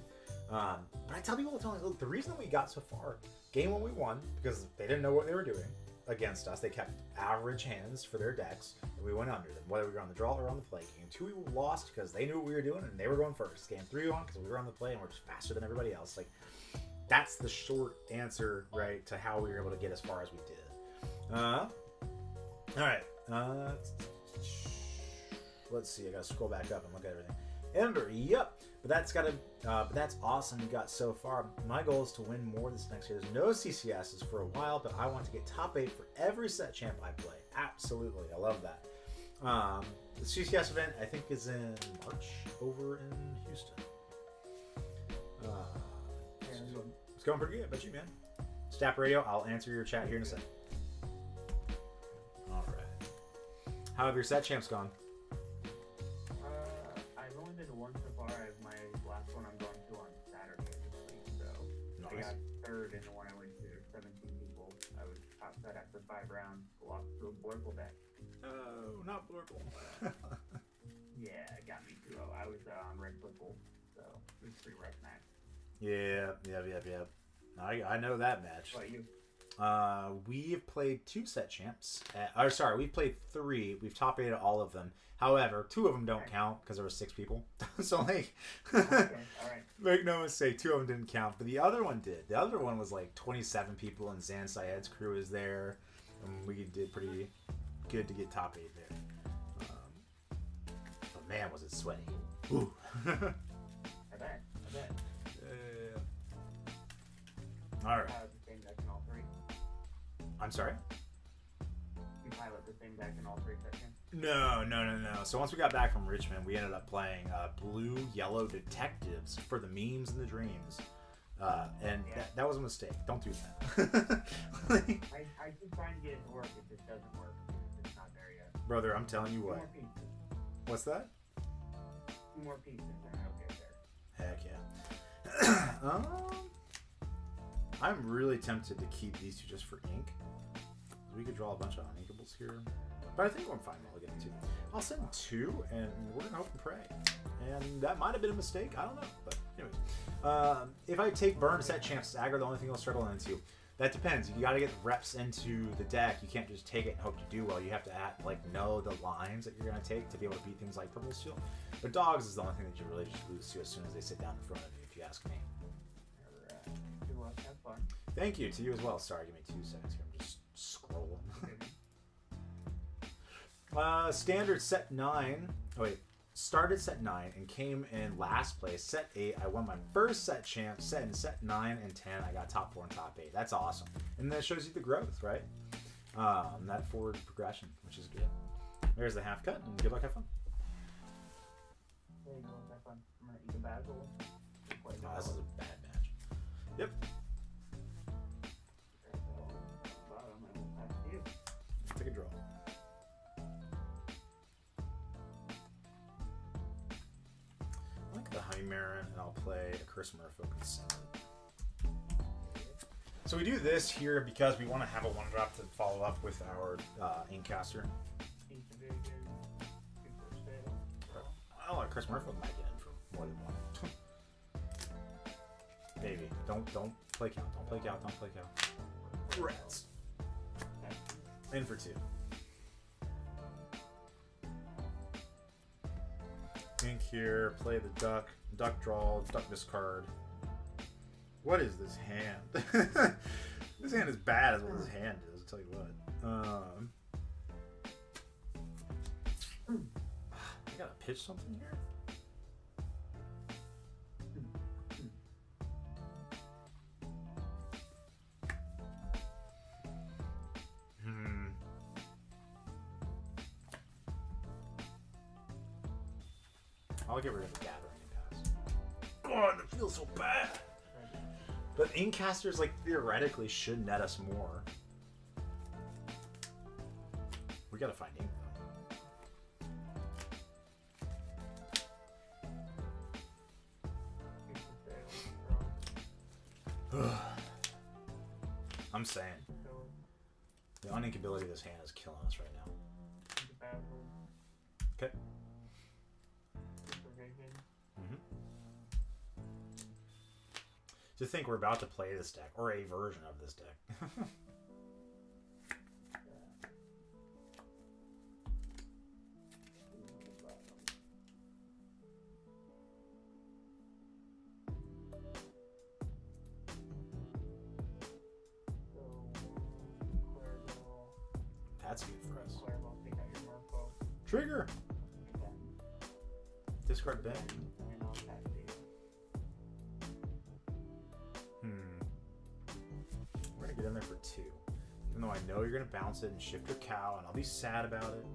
But I tell people all the time, look, the reason that we got so far, game 1 we won because they didn't know what they were doing against us. They kept average hands for their decks, and we went under them, whether we were on the draw or on the play. Game 2 we lost because they knew what we were doing and they were going first. Game 3 we won because we were on the play and we're just faster than everybody else. Like, that's the short answer, right, to how we were able to get as far as we did. All right. Let's see. I gotta scroll back up and look at everything. Ember, yep. But that's awesome you got so far. My goal is to win more this next year. There's no CCSs for a while, but I want to get top 8 for every set champ I play. Absolutely, I love that. The CCS event I think is in March over in Houston. It's going pretty good. I bet you, man. Staff Radio, I'll answer your chat here in a second. All right. How have your set champs gone? I've only been to one so far. My last one I'm going to on Saturday this week. So Nice. I got third in the one I went to. 17 people. I was top set after 5 rounds. Lost to a Blurple deck. Oh, not Blurple. Yeah, it got me too. I was on Red Blurple, so it was a pretty rough match. Yeah. I know that match. What about you? We've played 2 set champs. We've played 3. We've top 8 all of them. However, 2 of them don't count because there were 6 people. So like, Okay, all right. make no mistake, 2 of them didn't count, but the other one did. The other one was like 27 people, and Zan Syed's crew is there, and we did pretty good to get top 8 there. But man, was it sweaty! Ooh. I bet. All right. Pilot the same deck in all 3. I'm sorry. You pilot the same deck in all 3 sections. No. So once we got back from Richmond, we ended up playing blue, yellow detectives for the memes and the dreams. And that was a mistake. Don't do that. I keep trying to get it to work. It just doesn't work. It's not there yet. Brother, I'm telling you 2 what. more pieces. What's that? 2 more pieces and I'll get there. Heck yeah. I'm really tempted to keep these 2 just for ink. We could draw a bunch of uninkables here. But I think I'm fine while I get 2. I'll send 2, and we're going to hope and pray. And that might have been a mistake. I don't know. But anyways. If I take burn set champs as aggro, the only thing I'll struggle into. That depends. You got to get reps into the deck. You can't just take it and hope to do well. You have to know the lines that you're going to take to be able to beat things like Purple Steel. But dogs is the only thing that you really just lose to as soon as they sit down in front of you, if you ask me. Good luck, have fun. Thank you. To you as well. Sorry, give me 2 seconds here. I'm just scrolling. Standard set 9. Oh, wait. Started set 9 and came in last place. Set 8, I won my first set champ. In set 9 and 10, I got top 4 and top 8. That's awesome. And that shows you the growth, right? That forward progression, which is good. There's the half cut, and good luck, have fun. There you go, have fun. I'm gonna eat a basil. Oh, this is a bad match. Yep. Bottom, and we'll pass to you. Take a draw. I like the Honey Marin, and I'll play a Curse Merfolk instead. So we do this here because we want to have a 1-drop to follow up with our Inkcaster. Eat the very good. Good for sale. Oh, a Curse Merfolk might get in for more than one. Baby, don't play count. Don't play count. Don't play count. Rats. In for 2. Ink here, play the duck draw, duck discard. What is this hand? This hand is bad as what this hand is, I'll tell you what. I gotta pitch something here? I'll get rid of the Gathering Pass. God, it feels so bad. But Inkcasters, theoretically should net us more. We gotta find ink, though. I'm saying. The uninkability of this hand is killing us right now. Okay. To think we're about to play this deck, or a version of this deck. That's good for us. Trigger! Discard Ben. We're gonna get in there for 2. Even though I know you're gonna bounce it and shift your cow, and I'll be sad about it.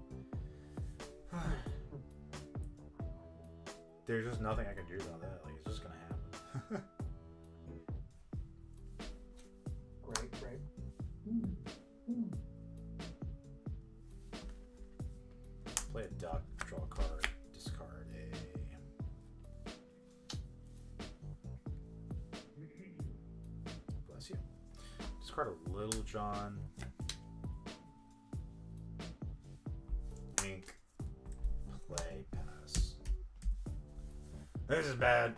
There's just nothing I can do about that. It's just gonna happen. Great. Play a duck, draw a card, discard a... Bless you. Discard a Little John. Ink. Play, pass. This is bad.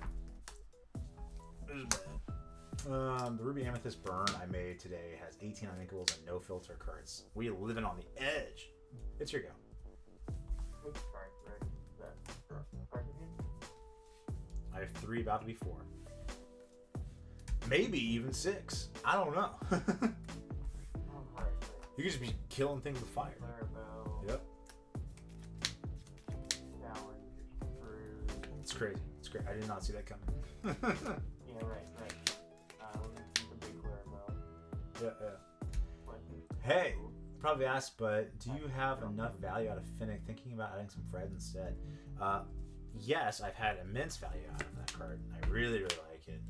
The Ruby Amethyst burn I made today has 18 uninkables and no filter cards. We living on the edge. It's your go. I have 3, about to be 4. Maybe even 6. I don't know. You could just be killing things with fire. Yep. It's crazy. It's great. I did not see that coming. Yeah, right. Yeah. Hey, probably asked, but do you have enough value out of Finnick? Thinking about adding some Fred instead. Yes, I've had immense value out of that card. I really like it.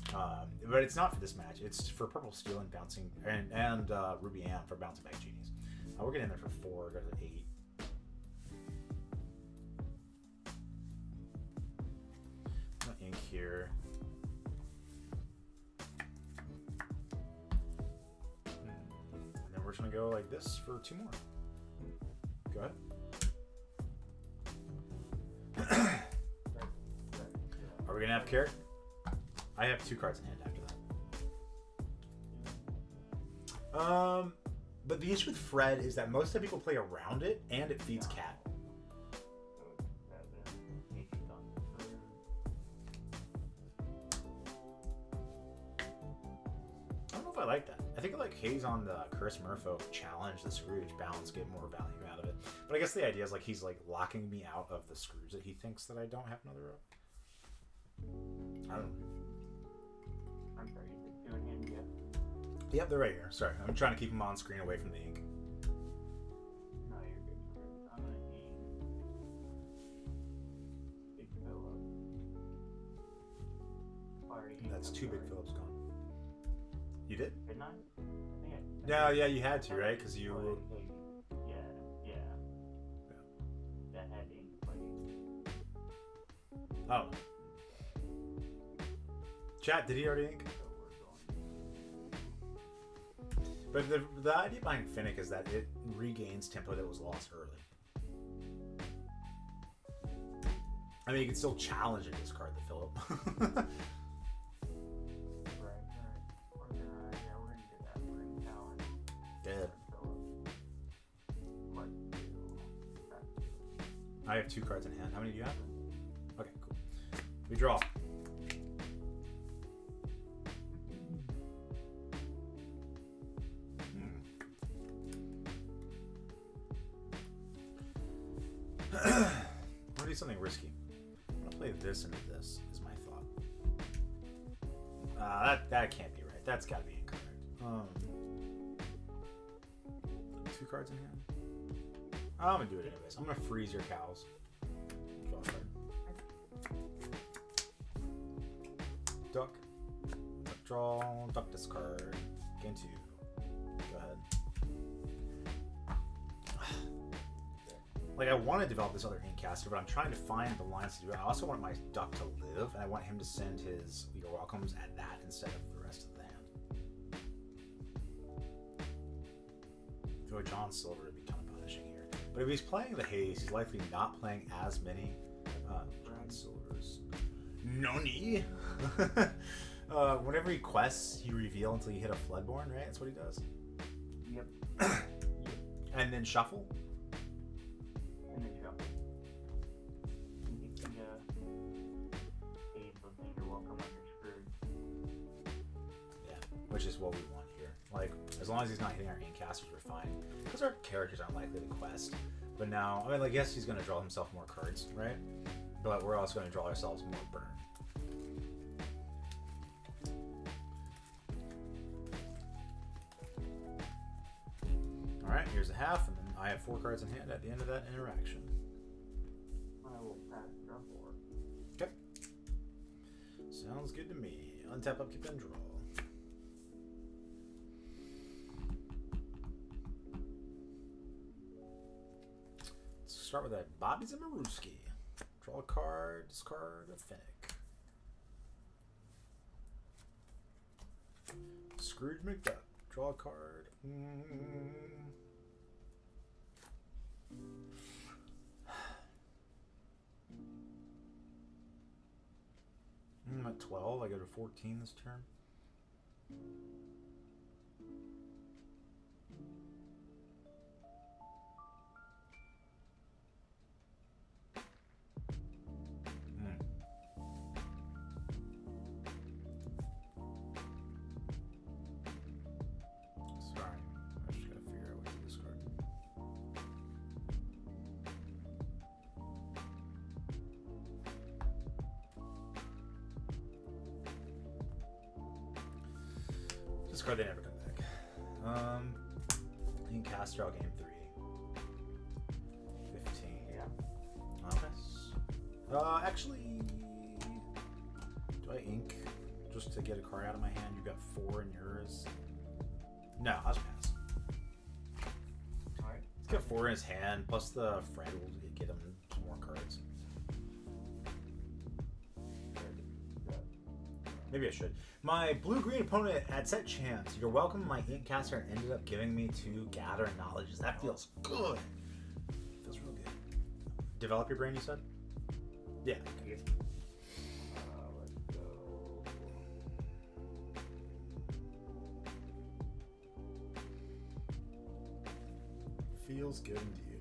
But it's not for this match. It's for Purple Steel and bouncing and Ruby Am for bouncing back genies. We're getting in there for 4. Go to 8. Ink here. And then we're just gonna go like this for 2 more. Go ahead. Are we gonna have carrot? I have 2 cards in hand after But the issue with Fred is that most of the people play around it, and it feeds cat. I don't know if I like that. I think I like Hayes on the Chris Murphy challenge the Scrooge balance, get more value out of it. But I guess the idea is like he's like locking me out of the Scrooge that he thinks that I don't have another row. I don't know. I'm sorry, you said 2 in hand, yeah? Yep, they're right here. Sorry, I'm trying to keep them on screen away from the ink. No, you're good. I'm gonna need Big Phillip. That's 2 Big Phillips gone. You did? Didn't I? I think I No, yeah, you had to, right? Because you... Yeah. That had ink played. Oh. Chat, did he already ink? But the idea behind Finnick is that it regains tempo that was lost early. I mean, you can still challenge and discard the Phillip. Right. We're gonna do that. We're gonna challenge. Dead. What do? I have 2 cards in hand. How many do you have? Okay, cool. We draw. I'm gonna do something risky. I'm gonna play this into this, is my thought. That can't be right. That's gotta be incorrect. 2 cards in hand? I'm gonna do it anyways. I'm gonna freeze your cows. Draw a card. Duck. Duck draw. Duck discard. Gain 2. Go ahead. Like, I want to develop this other Inkcaster, but I'm trying to find the lines to do it. I also want my duck to live, and I want him to send his Your Welcomes at that instead of the rest of the hand. I feel like John Silver would be kind of punishing here. But if he's playing the Haze, he's likely not playing as many John Silvers. Noni! Whenever he quests, you reveal until you hit a Floodborn, right? That's what he does? Yep. And then shuffle? And then shuffle. You can You're welcome on your Scrooge. Yeah, which is what we want here. Like, as long as he's not hitting our Inkcasters, we're fine. Because our characters aren't likely to quest. But now, I mean, I guess he's going to draw himself more cards, right? But we're also going to draw ourselves more burn. Alright, here's a half, and then I have 4 cards in hand at the end of that interaction. I will pass draw 4. Okay. Sounds good to me. Untap, upkeep, and draw. Let's start with that Bobby Zimmerowski. Draw a card, discard a Finnick. Scrooge McDuck. Draw a card. I'm at 12. I go to 14 this turn. Sorry, I just gotta figure out what to discard. Discard, they never come back. Inkcaster, I'll game 3. 15. Yeah. Okay. Actually, do I ink just to get a card out of my hand? You got 4 in yours. No, I'll just pass. Alright. He's got 4 in his hand, plus the Fred will get him some more cards. Maybe I should. My blue-green opponent had set chance. You're welcome. My Inkcaster ended up giving me 2 gather knowledge. That feels good. Feels real good. Develop your brain, you said? Yeah. Yeah. Let's go. Feels good indeed.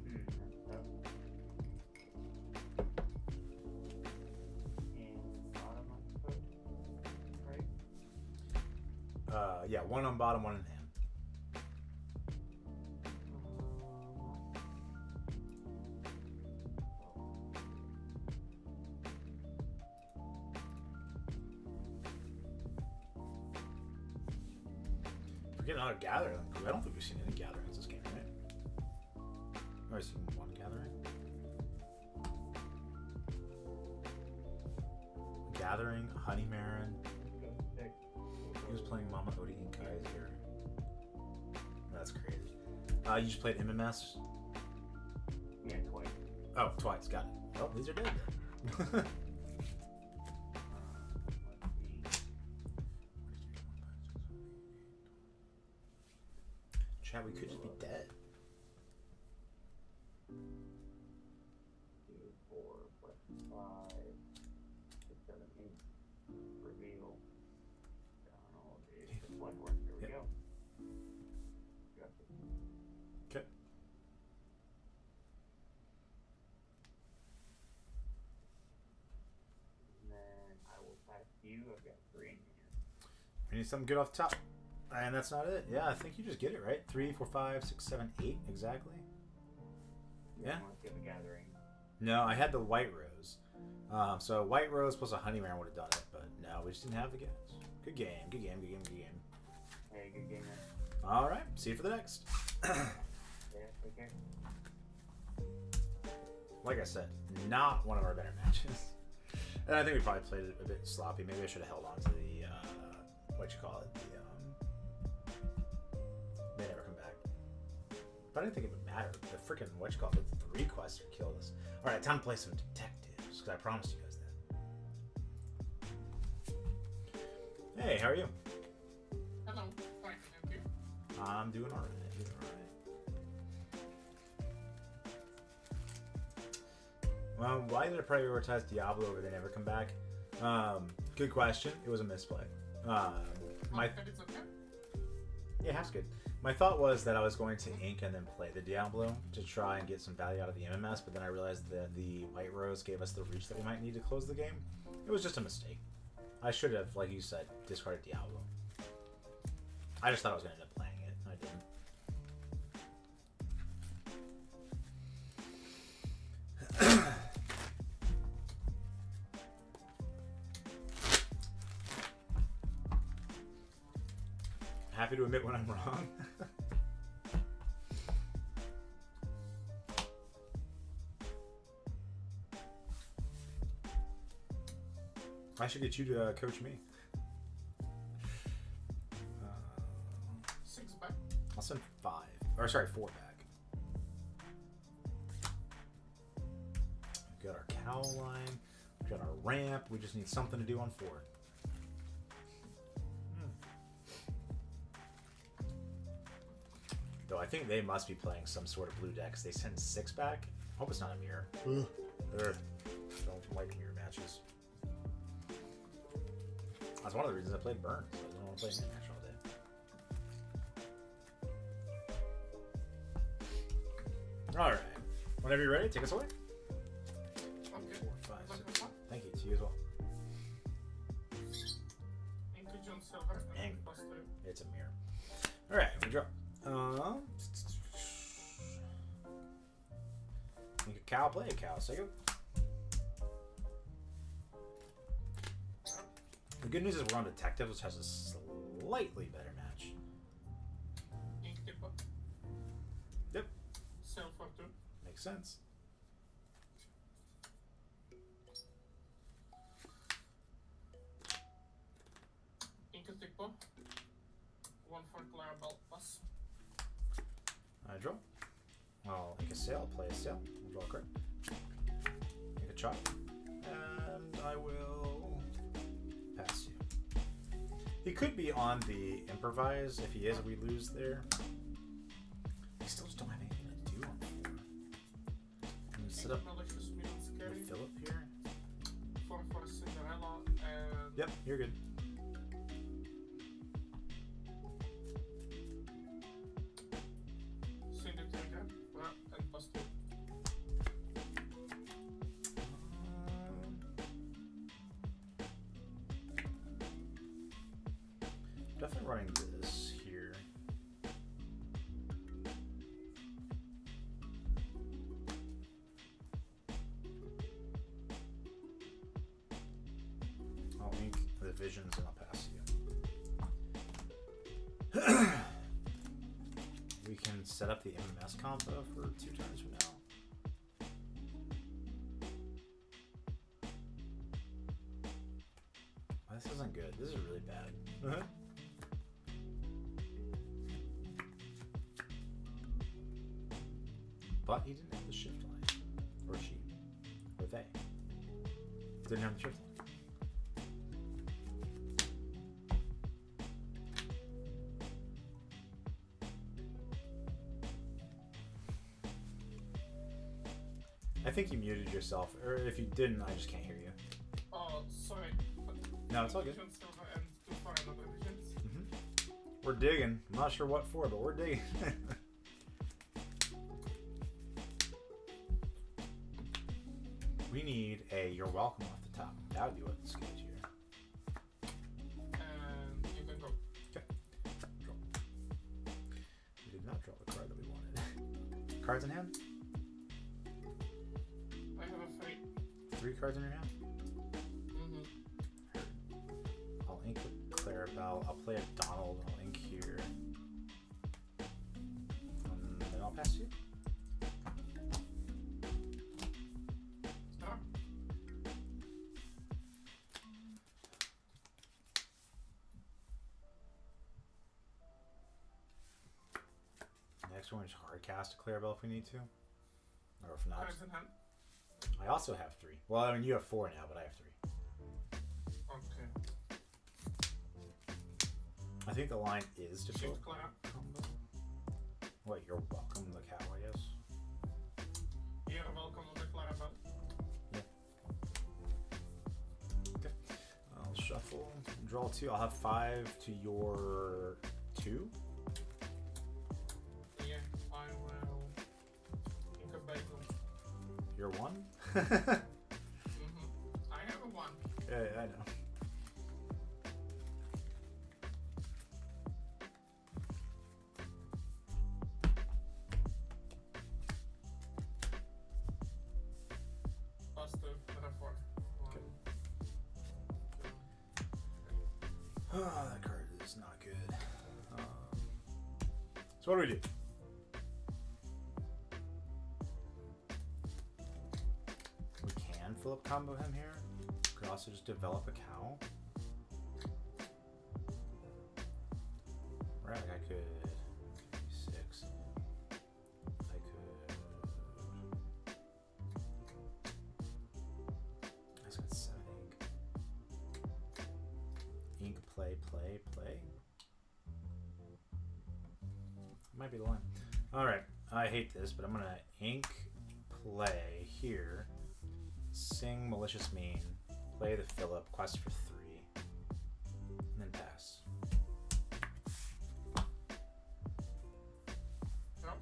And bottom, I suppose. Right? Yeah, one on bottom, one in hand. Forget another gathering. I don't think we've seen any gatherings this game, right? Or seen one gathering? Gathering, Honey Marin. He was playing Mama Odie and Kaiser. That's crazy. You just played MMS? Yeah, twice. Oh, twice. Got it. Oh, these are dead then. Let's see. Chat, we could just be dead. 2, 4, plus 5, 6, 7, 8. Reveal. Donald is the Bloodworth. There we Yep. go. Got it. Okay. And then I will pass you. I've got 3 in hand. We need something good off the top. And that's not it. Yeah, I think you just get it, right? 3, 4, 5, 6, 7, 8 exactly. Yeah. Let's get the gathering. No, I had the white rose. So white rose plus a honey mare would have done it, but no, we just didn't have the gas. Good game, good game, good game, good game. Hey, good game, man. All right, see you for the next. Yeah, take care. Like I said, not one of our better matches. And I think we probably played it a bit sloppy. Maybe I should have held on to the, what you call it, the, they never come back. But I didn't think it would matter. The freaking, what you call it, the 3 quests would kill us. All right, time to play some detectives, because I promised you guys that. Hey, how are you? Hello, fine, thank you. I'm doing all right. Well, why did I prioritize Diablo over They Never Come Back? Good question. It was a misplay. But it's okay. Yeah, half's good. My thought was that I was going to ink and then play the Diablo to try and get some value out of the MMS, but then I realized that the White Rose gave us the reach that we might need to close the game. It was just a mistake. I should have, like you said, discarded Diablo. I just thought I was going to end up playing it, and I didn't. Happy to admit when I'm wrong. I should get you to coach me. 6 back. I'll send 5. Or sorry, 4 back. We've got our cowl line. We've got our ramp. We just need something to do on 4. Though I think they must be playing some sort of blue decks. They send 6 back. I hope it's not a mirror. Ugh. Don't like mirror matches. That's one of the reasons I played Burn. So I don't want to play a mirror match all day. Alright. Whenever you're ready, take us away. Okay. 4, 5, Like 6. this one. Thank you. To you as well. Into John Silver. Hang. Plus 2. It's a mirror. Alright, we draw. Make a cow, play a cow. So go. The good news is we're on Detective, which has a slightly better match. Ink Tipper. Yep. Silver 2. Makes sense. Ink Tipper. 1 for Clara Belt Pass. I draw. I'll make a sale, play a sale. I'll draw a card. Make a chop. And I will pass you. He could be on the improvise. If he is, we lose there. We still just don't have anything to do on 4. Can we set up Malicious Mutants the Carry. Philip here? 4 for Cinderella. And Yep, you're good. Cindy Trigger. Well, Definitely running this here. I'll ink the visions and I'll pass you. We can set up the MMS combo for 2 turns from now. This isn't good. This is really bad. But he didn't have the shift line. Or she. Or they. Didn't have the shift line. I think you muted yourself, or if you didn't, I just can't hear you. Oh, sorry. No, it's all good. Vision server and to find other visions. We're digging. I'm not sure what for, but we're digging. We need a "you're welcome" off the top. That would be what scares you. And you can go. Okay. Draw. We did not draw the card that we wanted. Cards in hand? I have a 3. 3 cards in your hand? Mm-hmm. I'll ink with Clarabelle. I'll play a Donald. I'll ink here. And then I'll pass you. Stop. Next one is hard cast a Clarabelle if we need to. Or if not. Cards in hand. I also have 3. Well, I mean, you have 4 now, but I have 3. Okay. I think the line is to fill Shift Clara. combo. What, you're welcome, the cow, I guess. You're welcome on the Clarabelle. Okay. I'll shuffle. Draw 2. I'll have 5 to your 2. Yeah, I will ink a bagel. Your 1? Mm-hmm. I have a 1. Yeah, I know. Plus 2, another 4. Okay. Oh, that card is not good. So what do we do? We can Philip combo him here. Could also just develop a cow. Right, like I could 6. I could. That's got 7 ink. Ink, play. Might be the line. Alright, I hate this, but I'm gonna ink, play here. Sing Malicious Mean, play the Philip, quest for 3, and then pass. Yep.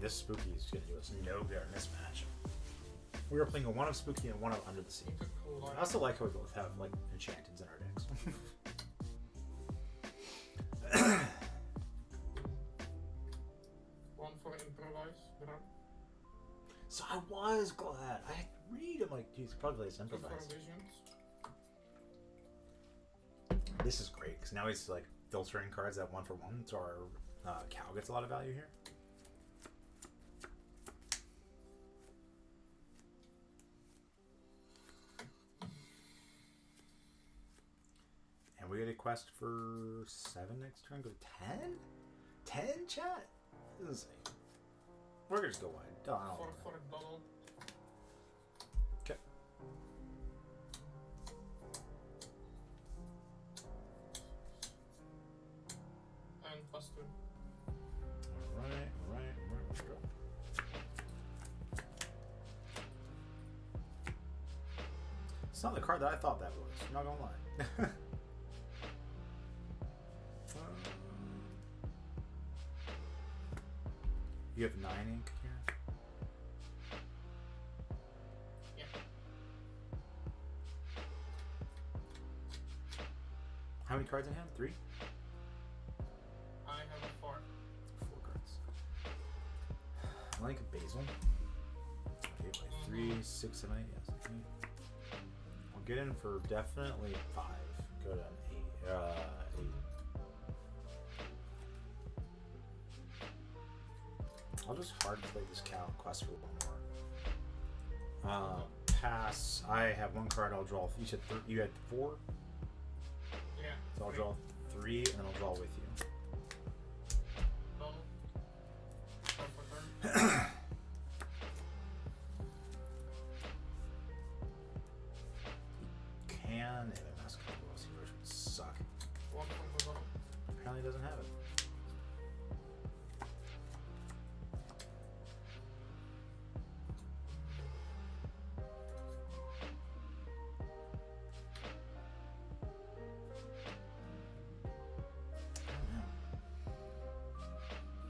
This spooky is gonna do us no good in this match. We were playing a 1 of spooky and 1 of under the sea. Ink a Clara. I also like how we both have like enchanteds in our decks. 1 for improvise, Bram. So I was glad. I read him like, geez, probably play 2 improvise. for visions. This is great because now he's like filtering cards at 1 for 1, so our cow gets a lot of value here. And we get a quest for 7 next turn. Go to 10? 10, chat? This is insane. We're gonna just go wide. Oh, I don't 4 want for Donald. Okay. And plus 2. Alright. Let's go. It's not the card that I thought that was. I'm not gonna lie. You have 9 ink here. cards in hand? 3? I have a 4. 4 cards. I like a basil. Okay, like 3, 6, 7, 8. Yes. 8. I'll get in for definitely 5. Go to an 8. 8. I'll just hard play this cow and quest for one more. Pass. I have 1 card. I'll draw. You said you had 4. Yeah. So I'll 3. draw 3, and then I'll draw with you. Donald. Go for turn. Can MMS combos, which would suck. 1 for the Donald. Apparently doesn't have it.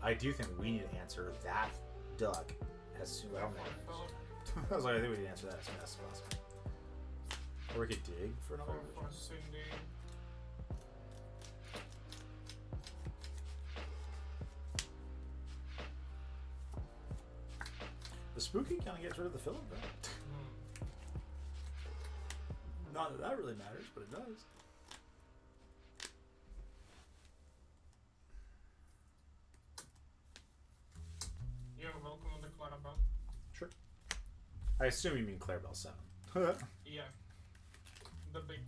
I do think we need to answer that duck as soon as I was like, I think we need to answer that as soon as possible. Or we could dig for another 4 for Cindy. The spooky kind of gets rid of the Philip, though. Not that really matters, but it does. You're welcome on the Clarabelle. Sure. I assume you mean Clarabelle 7. Yeah. The big.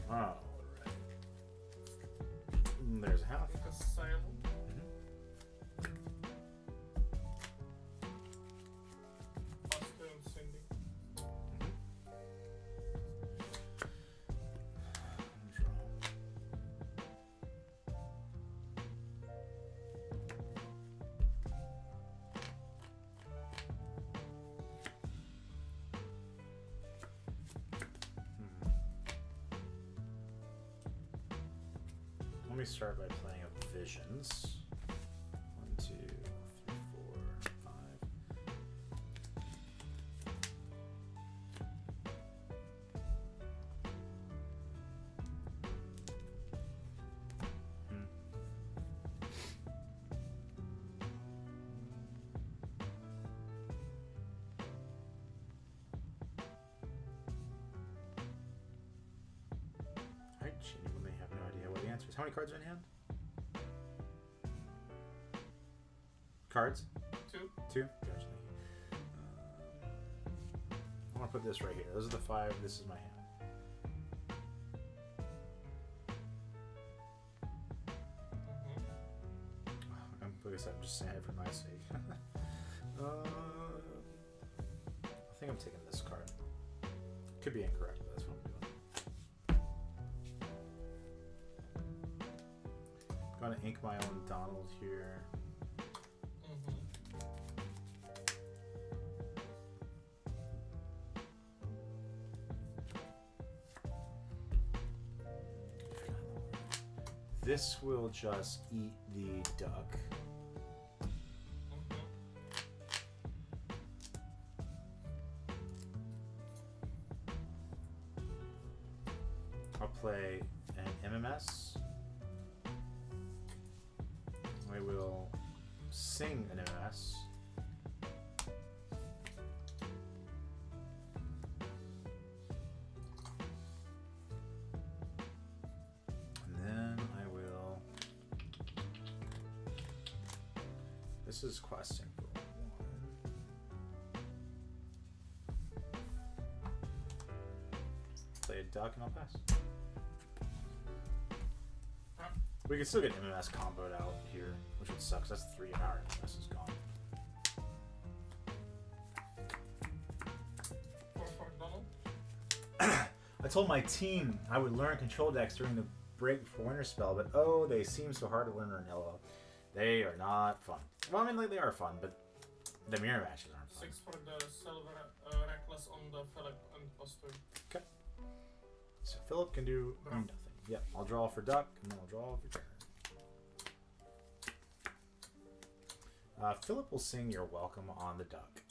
Alright. There's a half. Like a sail. Buster and Cindy. Let me start by playing up Visions. 1, 2, 3, 4, 5. I genuinely have no idea what the answer is. How many cards are in hand? Cards? 2. 2? Gotcha, thank you. I want to put this right here. Those are the 5. This is my hand. Like I said, I'm just saying it for my sake. I think I'm taking this card. Could be incorrect, but that's what I'm doing. I'm gonna ink my own Donald here. This will just eat the duck. I'll play an MMS. I will sing an MMS. And then I will... This is questing for 1. Play a duck and I'll pass. We could still get MMS comboed out here, which would suck. That's 3 and our MMS is gone. 4 for Donald. I told my team I would learn control decks during the break before winter spell, but oh, they seem so hard to learn in LOL. They are not fun. Well, I mean, like, they are fun, but the mirror matches aren't fun. 6 for the silver reckless on the Philip and Buster. Okay. So Philip can do nothing. Yep, I'll draw for duck, and then I'll draw for turn. Philip will sing your welcome on the duck.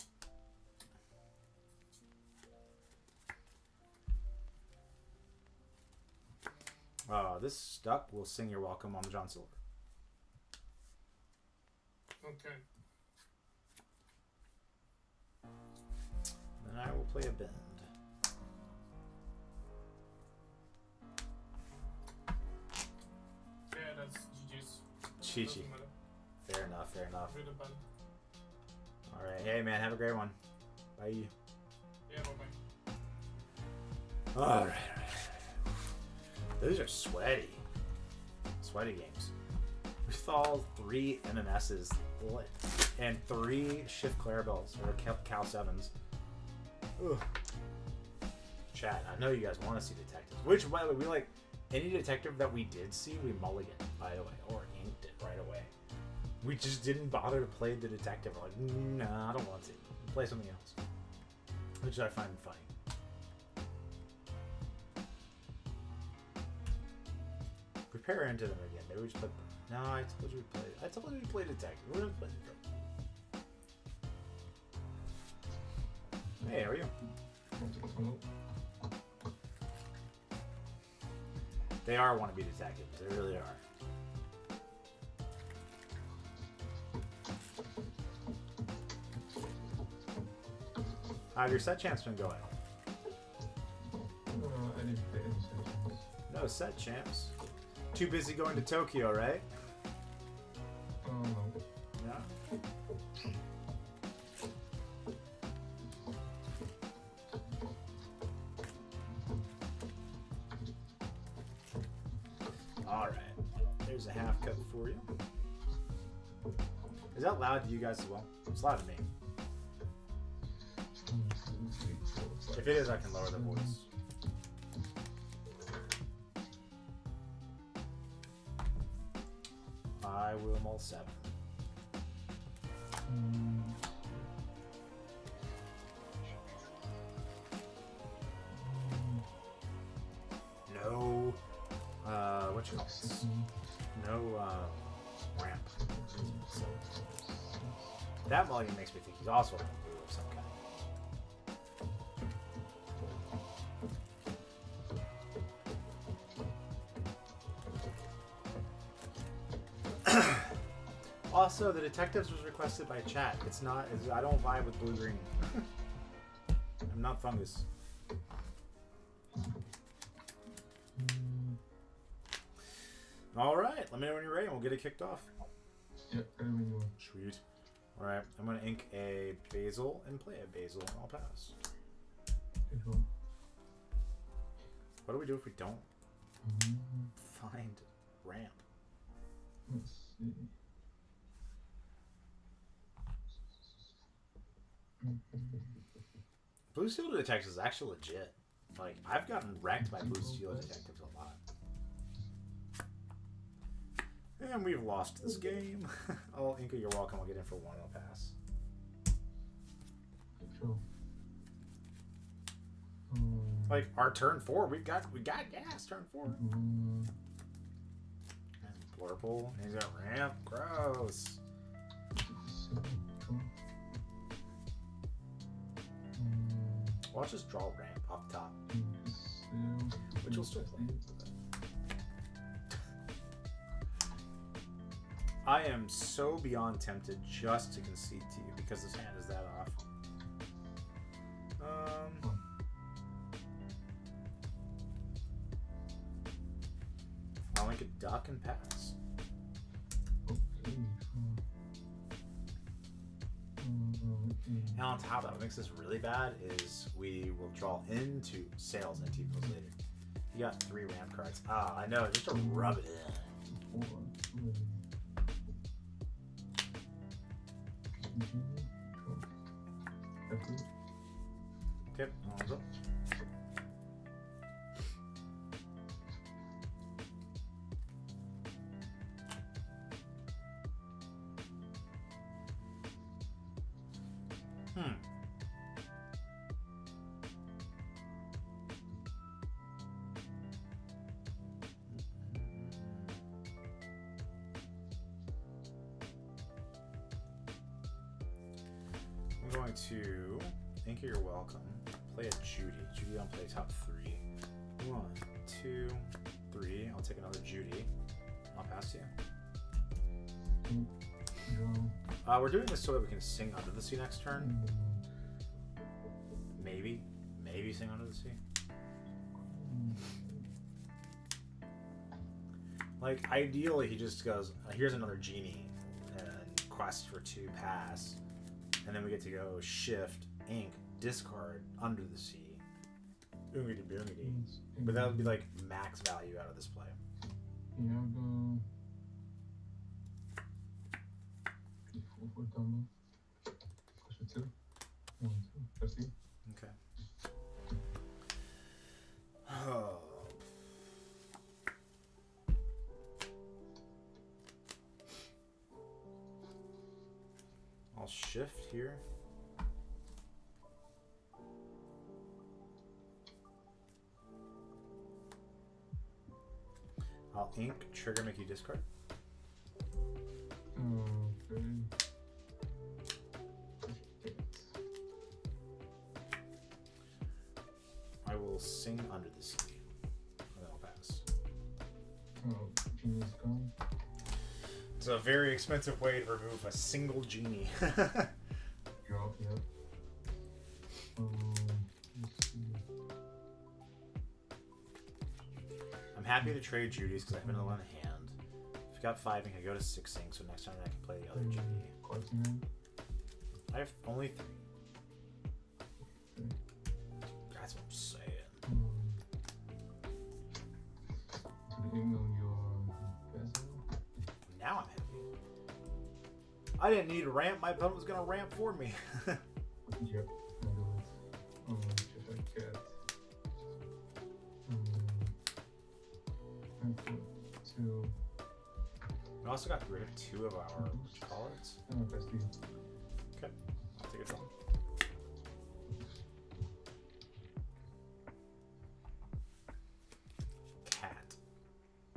This duck will sing your welcome on the John Silver. Okay. Then I will play a bend. Yeah, that's GG's. Chi-chi. Doesn't matter. Fair enough, fair enough. With the band. Alright, hey man, have a great one. Bye. Yeah, bye-bye. Alright. Those are sweaty. Sweaty games. With all 3 MMSs and 3 Shift Clarabelles or Cal 7s. Ugh. Chat, I know you guys want to see detectives. Which, by the way, we like any detective that we did see, we mulliganed, by the way, or inked it right away. We just didn't bother to play the detective. We're like, nah, I don't want to. Play something else. Which I find funny. Prepare into them again. Maybe we just play. No, I told you we played. I told you we played detective. We're gonna play detective. Hey, how are you? They are wannabe detectives. They really are. How've your set champs been going? I didn't play any sessions. No set champs. Too busy going to Tokyo, right? No. Yeah. All right. There's a half cup for you. Is that loud to you guys as well? It's loud to me. If it is, I can lower the voice. I will mull 7. No, what you call this? No, ramp. So, that mulligan makes me think he's also on blue of some kind. Also, the detectives was requested by chat. It's not. I don't vibe with blue green. I'm not fungus. All right. Let me know when you're ready, and we'll get it kicked off. Yeah, when you want. Sweet. All right. I'm gonna ink a basil and play a basil, and I'll pass. What do we do if we don't find ramp? Let's see. Blue Steel Detectives is actually legit. Like, I've gotten wrecked by Blue Steel Detectives a lot. And we've lost this game. Oh, Inca, you're welcome. I'll get in for one. I'll pass. Sure. Like, our turn 4, we got gas, turn 4. And Blurple, and he's got ramp. Gross. Watch us draw ramp off the top. Which will still play. I am so beyond tempted just to concede to you because this hand is that off. I'll make a duck and pass. And on top of that, what makes this really bad is we will draw into sales and T-pose later. You got 3 ramp cards. Ah, I know, just to rub it in. Okay, arms up. going to think you're welcome. Play a Judy. Judy on play top 3. 1, 2, 3. I'll take another Judy. I'll pass to you. We're doing this so that we can sing Under the Sea next turn. Maybe sing Under the Sea. Like, ideally, he just goes, here's another genie, and quest for 2 pass, and then we get to go shift, ink, discard, Under the Sea. Oongity boongity. But that would be like max value out of this play. Yeah, go. Four for combo. Push it 2. 1, 2. Let's see. Okay. Oh. I'll shift here. I'll ink, trigger, make you discard. Okay. I will sing Under the Sea. And then I'll pass. Oh, genie's gone. It's a very expensive way to remove a single genie. Drop, yep. Let's see. I'm happy to trade Judy's because I have another one in hand. If you got 5, I can go to 6 ink, so next time I can play the other Judy. Cards in hand. I have only 3. Okay. That's what I'm saying. To the ink on your bezel. Now I'm happy. I didn't need a ramp. My opponent was going to ramp for me. Yep. Cheshire Cat. And put 2. We also got rid of 2 of our cards. Best deal. Okay, I'll take it from. Cat.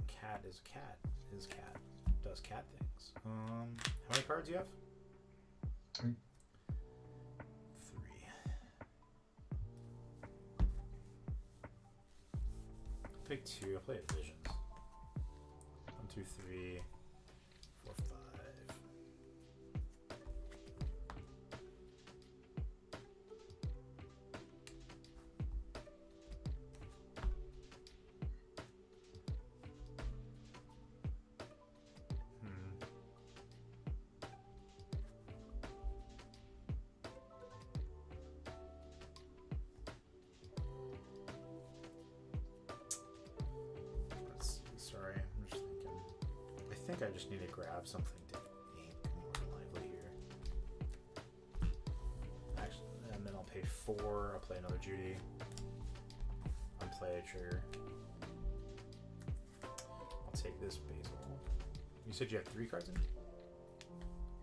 Cat is a cat. Is cat. Does cat things. How many cards do you have? 3. 3. I'll pick 2. I'll play Visions. 1, 2, 3, 4, 5. Sorry, I'm just thinking. I think I just need to grab something to ink more than likely here. Actually, and then I'll pay 4. I'll play another Judy. Unplay a trigger. I'll take this basil. You said you have 3 cards in?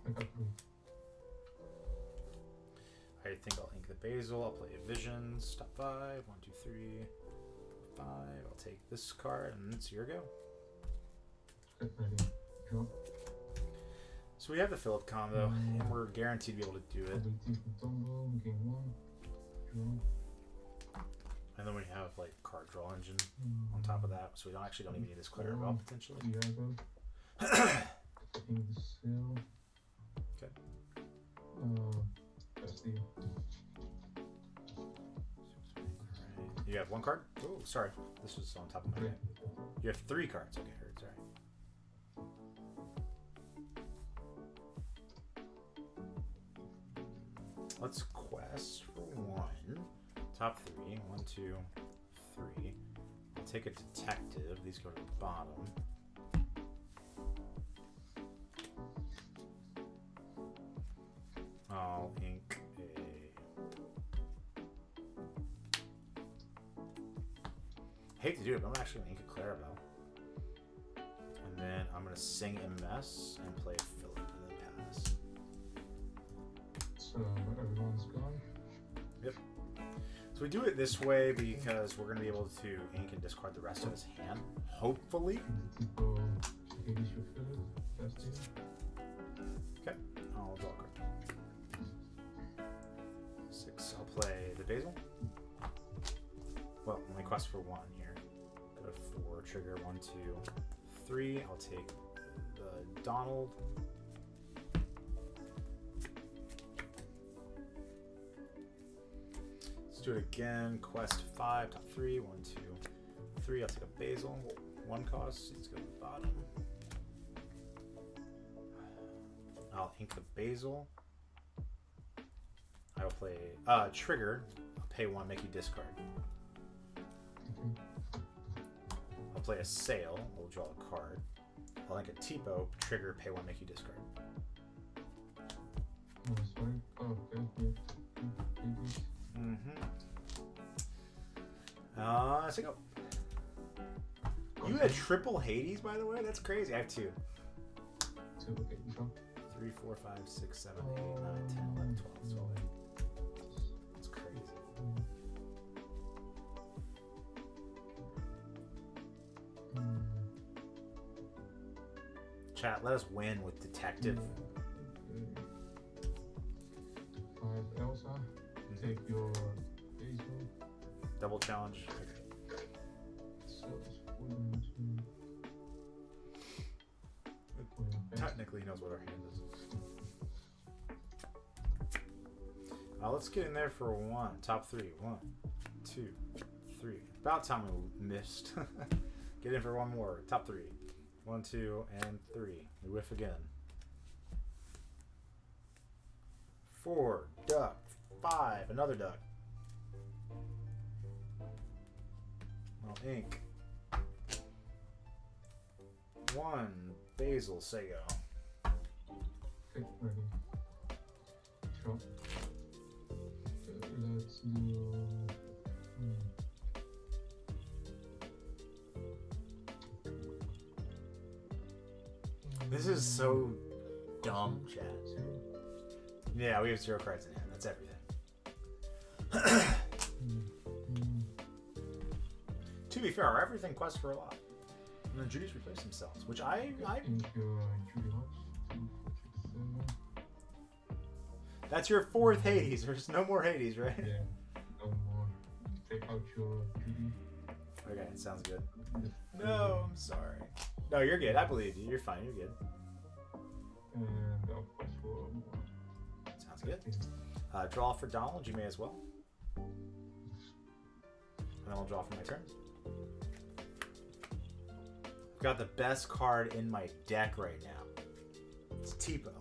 I got 3. I think I'll ink the basil. I'll play Visions. Top 5. 1, 2, 3, 5. I'll take this card, and it's your go. Get ready. Drop. So we have the Philip combo, and we're guaranteed to be able to do it. Ability from Tombo, game 1. Draw. And then we have like card draw engine on top of that, so we don't even need this Clarabelle potentially. Diago. In the cell. Okay. That's the. You have 1 card? Oh, sorry. This was on top of my head. You have 3 cards. Okay, heard. Sorry. Let's quest for 1. Top 3. 1, 2, 3. I'll take a detective. These go to the bottom. I'll ink hate to do it, but I'm actually going to ink a Clarabelle. And then I'm going to sing MS and play Philip and then pass. So everyone's gone. Yep. So we do it this way because we're going to be able to ink and discard the rest of his hand, hopefully. Tipo, Hades Sheffield, best deal. Okay, I'll draw a card. 6. I'll play the Basil. Well, only quest for 1 here. Go to 4, trigger 1, 2, 3. I'll take the Donald. Let's do it again. Quest 5, top 3, 1, 2, 3. I'll take a Basil. 1 cost. Let's go to the bottom. I'll ink the Basil. I will play trigger. I'll pay 1, make you discard. I'll play a Sail. We'll draw a card. I'll ink a Tipo. Trigger, pay 1, make you discard. Oh, sorry. Oh, okay. So go. You had triple Hades, by the way? That's crazy. I have 2. 2, okay, you go. 3, 4, 5, 6, 7, 8, 9, 10, 11, 12, 12. That's crazy. Chat, let us win with Detective. 5 Elsa. Take your Basil. Double challenge. Technically, he knows what our hand is. Let's get in there for 1. Top 3. 1, 2, 3. About time we missed. Get in for 1 more. Top 3. 1, 2, and 3. We whiff again. 4. Duck. 5. Another duck. I'll ink. 1. Basil. Sago. Okay, ready. Sure. Let's do. This is so dumb, chat. Yeah, we have 0 cards in hand. That's everything. To be fair, everything quests for a lot. And then Judy's replace themselves, which I That's your 4th Hades. There's no more Hades, right? Yeah, no more. Take out your Judy. Okay, sounds good. No, I'm sorry. No, you're good. I believe you. You're fine. You're good. And I'll quest for 1. Sounds good. Draw for Donald. You may as well. And then I'll draw for my turn. I've got the best card in my deck right now. It's Tipo.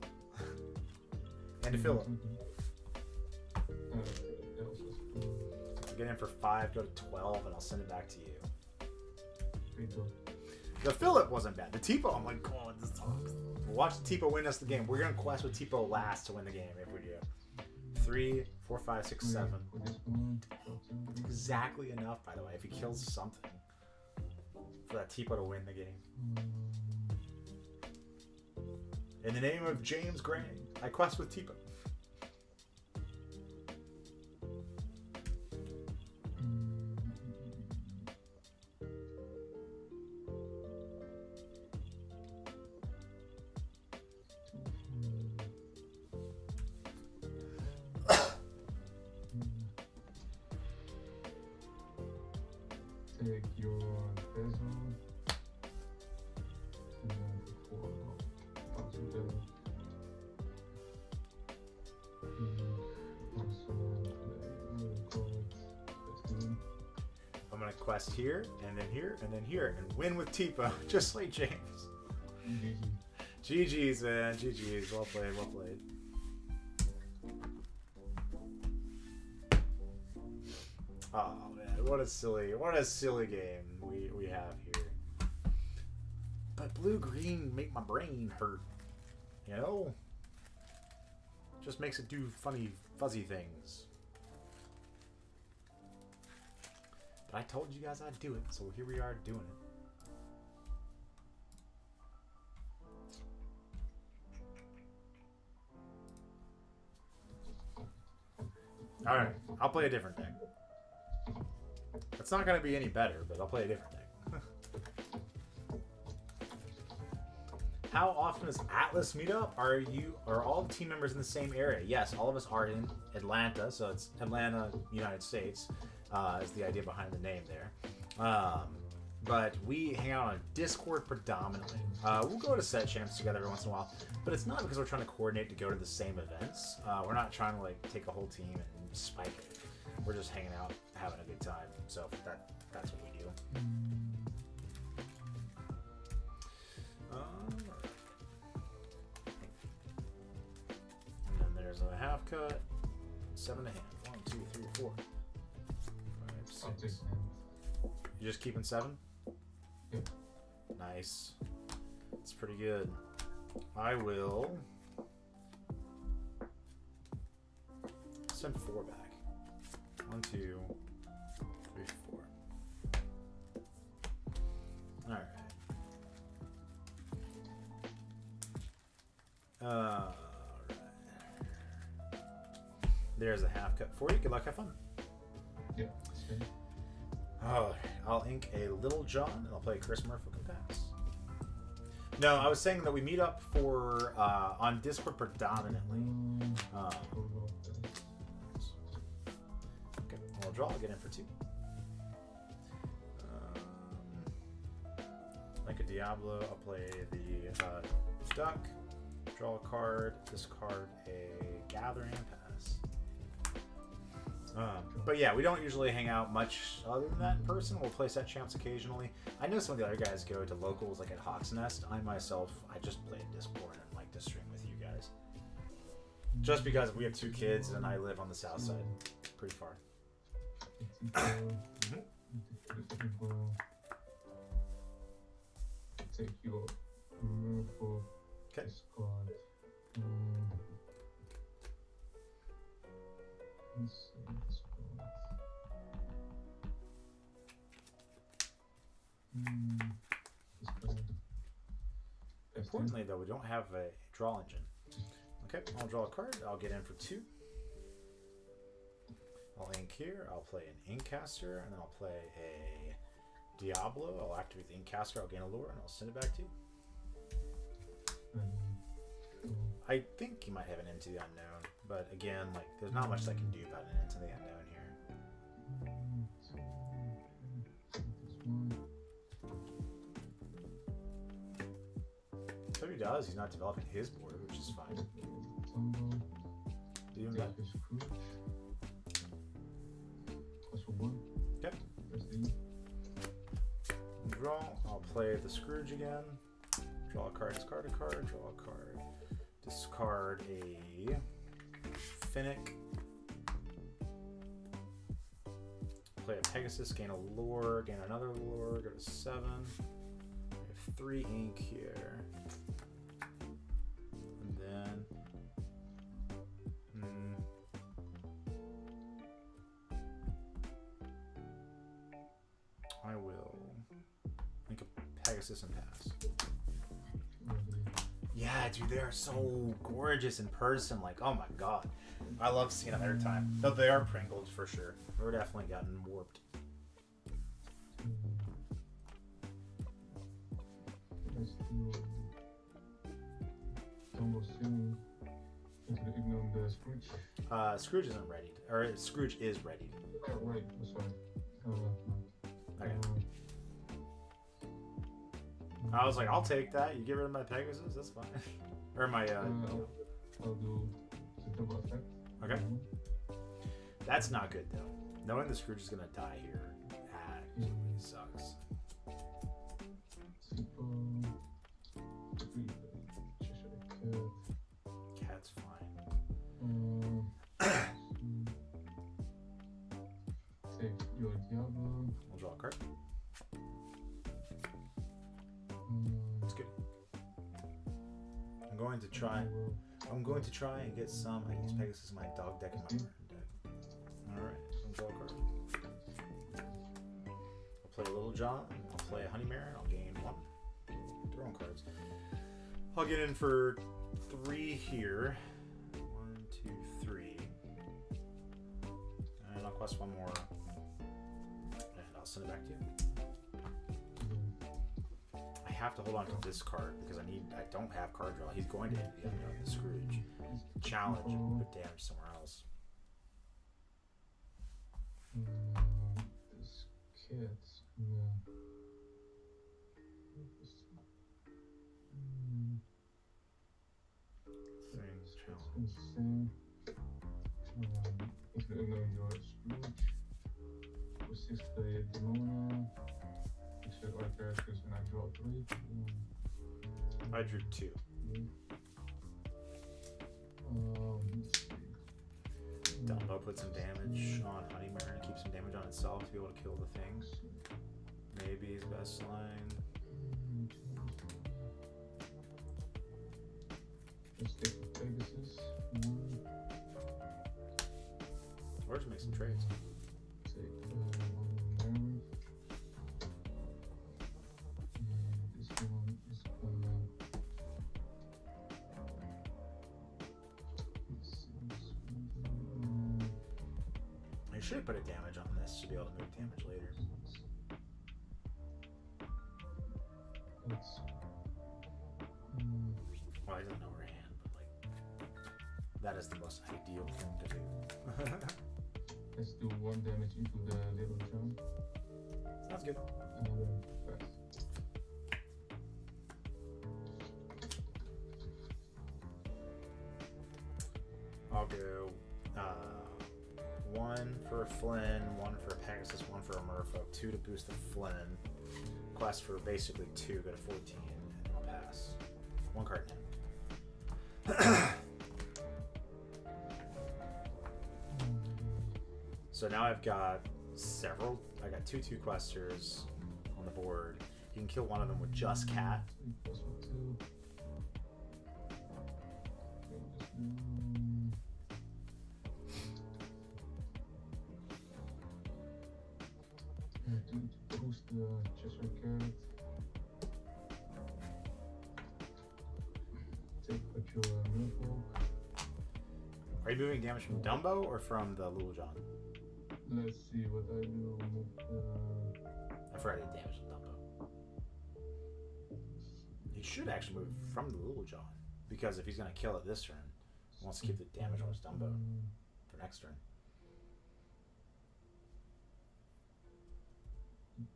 And Philip. Get in for 5, go to 12, and I'll send it back to you. The Philip wasn't bad. The Tipo, I'm like, oh, this sucks. We'll watch the Tipo win us the game. We're going to quest with Tipo last to win the game if we do. 3, 4, 5, 6, 7. Exactly enough, by the way, if he kills something for that Tipo to win the game. In the name of James Gray, I quest with Tipo. Take your Basil. And then 4. I'm gonna quest here, and then here, and then here, and win with Tipo, just like James. GG's, man. GG's. Well played, well played. Oh man, what a silly game we have here. But blue-green make my brain hurt. You know? Just makes it do funny, fuzzy things. But I told you guys I'd do it, so here we are doing it. Alright, I'll play a different deck. It's not going to be any better, but I'll play a different deck. how often does Atlas meet up? Are all the team members in the same area? Yes, all of us are in Atlanta, so it's Atlanta, United States, is the idea behind the name there. But we hang out on Discord predominantly. We'll go to set champs together every once in a while, but it's not because we're trying to coordinate to go to the same events. We're not trying to like take a whole team and spike it. We're just hanging out, having a good time. So that's what we do. And then there's a half cut, 7 to hand. 1, 2, 3, 4, 5, I'll take 6. hand. You're just keeping 7? Yep. Nice. It's pretty good. I will send 4 back. 1, 2, 3, 4. All right. All right. There's a half cut for you. Good luck. Have fun. Yeah, that's good. Oh, I'll ink a Little John and I'll play Chris Murphy can pass. No, I was saying that we meet up for on Discord predominantly. Okay, I'll draw. I'll get in for 2. Like a Diablo, I'll play the Duck. Draw a card. Discard a Gathering and pass. But yeah, we don't usually hang out much other than that in person. We'll play set champs occasionally. I know some of the other guys go to locals like at Hawk's Nest. I just play Discord and like to stream with you guys. Just because we have 2 kids and I live on the south side, pretty far. Take your Murphy. Okay. Discard. Let's see, discard. Discard. Importantly, though, we don't have a draw engine. Okay, I'll draw a card. I'll get in for 2. I'll ink here. I'll play an Inkcaster, and then I'll play a Diablo. I'll activate the Inkcaster. I'll gain a lure, and I'll send it back to you. I think you might have an Into the Unknown, but again, like, there's not much I can do about an Into the Unknown here. So he does. He's not developing his board, which is fine. Do that. Okay. Draw. I'll play the Scrooge again. Draw a card, discard a card, draw a card. Discard a Finnick. Play a Pegasus, gain a lure, gain another lure, go to 7. I have 3 ink here. And then I will make a Pegasus and pass. Yeah, dude, they are so gorgeous in person. Like, oh my god. I love seeing them every time. Though they are Pringles for sure. We're definitely gotten warped. Scrooge isn't ready. Or Scrooge is ready. Oh, wait, sorry. Okay. I was like, I'll take that. You get rid of my Pegasus? That's fine. Or my, I'll do the double effect. Okay. That's not good, though. Knowing the Scrooge is going to die here actually sucks. Cat's fine. Take your Diablo. We'll draw a card. It's good. I'm going to try and get some. I use Pegasus in my dog deck and my burn deck. Alright, I'll draw a card. I'll play a Little John, I'll play a Honey Mare, I'll gain 1. Throwing cards. I'll get in for 3 here. 1, 2, 3. And I'll quest 1 more. And I'll send it back to you. I have to hold on to this card because I don't have card draw. He's going to hit the end of the Scrooge. Challenge and put damage somewhere else. This cat's gonna. Things challenge. Insane. He's gonna ignore Scrooge. With 6 play Demona. Except our characters when I draw 3. I drew 2. Let's see. Dumbo put some damage on Honeymoon and keep some damage on itself to be able to kill the things. Maybe his best line. Let's take the Pegasus. Or just make some trades. Take one. This one is gonna. I should put a damage on this to be able to move damage later. Well, he doesn't know her hand, but like that is the most ideal thing to do. Let's do 1 damage into the Little John. Sounds good. And then pass. I'll go 1 for Flynn, 1 for Pegasus, 1 for a Merfolk, 2 to boost the Flynn. Quest for basically 2, go to 14, and I'll pass. 1 card in. So now I've got several. I got 2/2 questers on the board. You can kill one of them with just cat. 3 + 2. To boost the Cheshire Cat. Take out your Merfolk. Are you moving damage from Dumbo or from the Little John? Let's see what I do with I forgot to damage from Dumbo. He should actually move from the Little John because if he's going to kill it this turn, he wants to keep the damage on his Dumbo for next turn.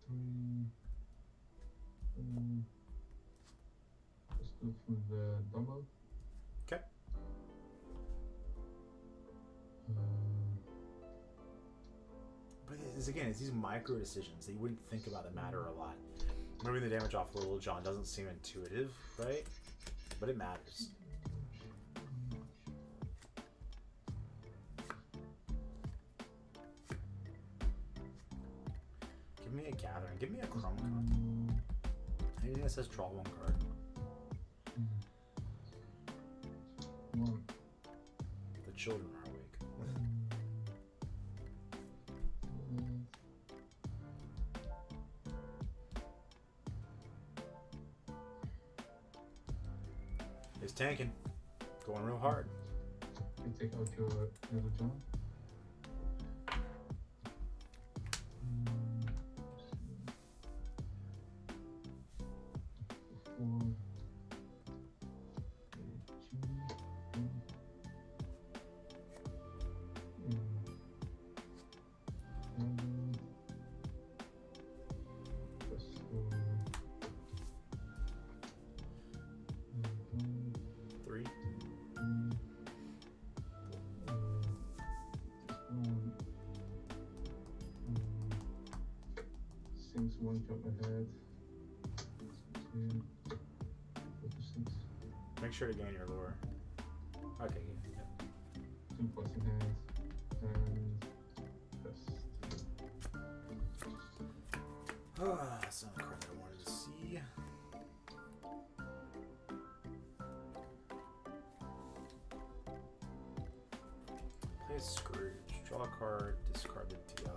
3. Let's do it from the Dumbo. Okay. But it's these micro decisions that you wouldn't think about that matter a lot. Moving the damage off Little John doesn't seem intuitive, right? But it matters. Give me a Gathering. Give me a Chrome card. Anything that says draw 1 card. 1. The children are awake. He's tanking. Going real hard. You take out your Little John. One jump ahead. 6. Make sure to gain your lure. Okay, yeah. 2 plus in hands. And press. That's not the card I wanted to see. Play a Scrooge. Draw a card, discard the Diablo.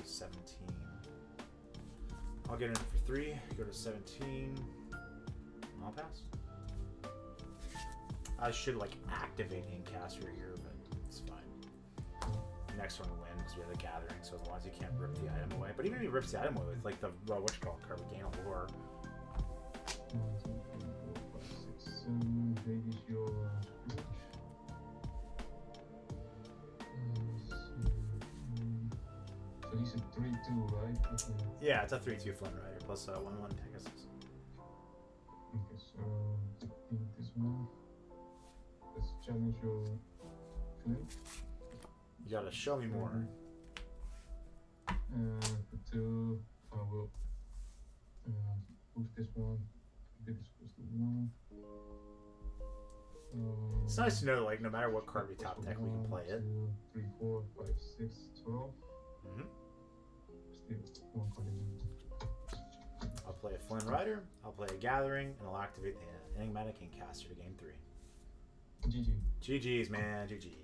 17. I'll get in for 3, go to 17. I'll pass. I should like activate Incaster here, but it's fine. next one to win because we have the gathering. So as long as you can't rip the item away, but even if he rips the item away with like the what you call card, we gain a lore. 1, 2, 3, 4, 5, 6, 7. 8 is your reach. So these are 3-2, right? Okay. Yeah, it's a 3/2 Flint Rider plus 1/1 Pegasus. Okay, so I think this one. Let's challenge your Flint. You gotta show me more. For 2, I will push this one. Get this close to 1. It's nice to know, like, no matter what card we top deck, we can play it. 2, 3, 4, 5, 6, 12. Mm-hmm. Still one card in. I'll play a Flynn Rider, I'll play a Gathering, and I'll activate the Enigmatic Incaster to game 3. GG. GG's, man, GG's.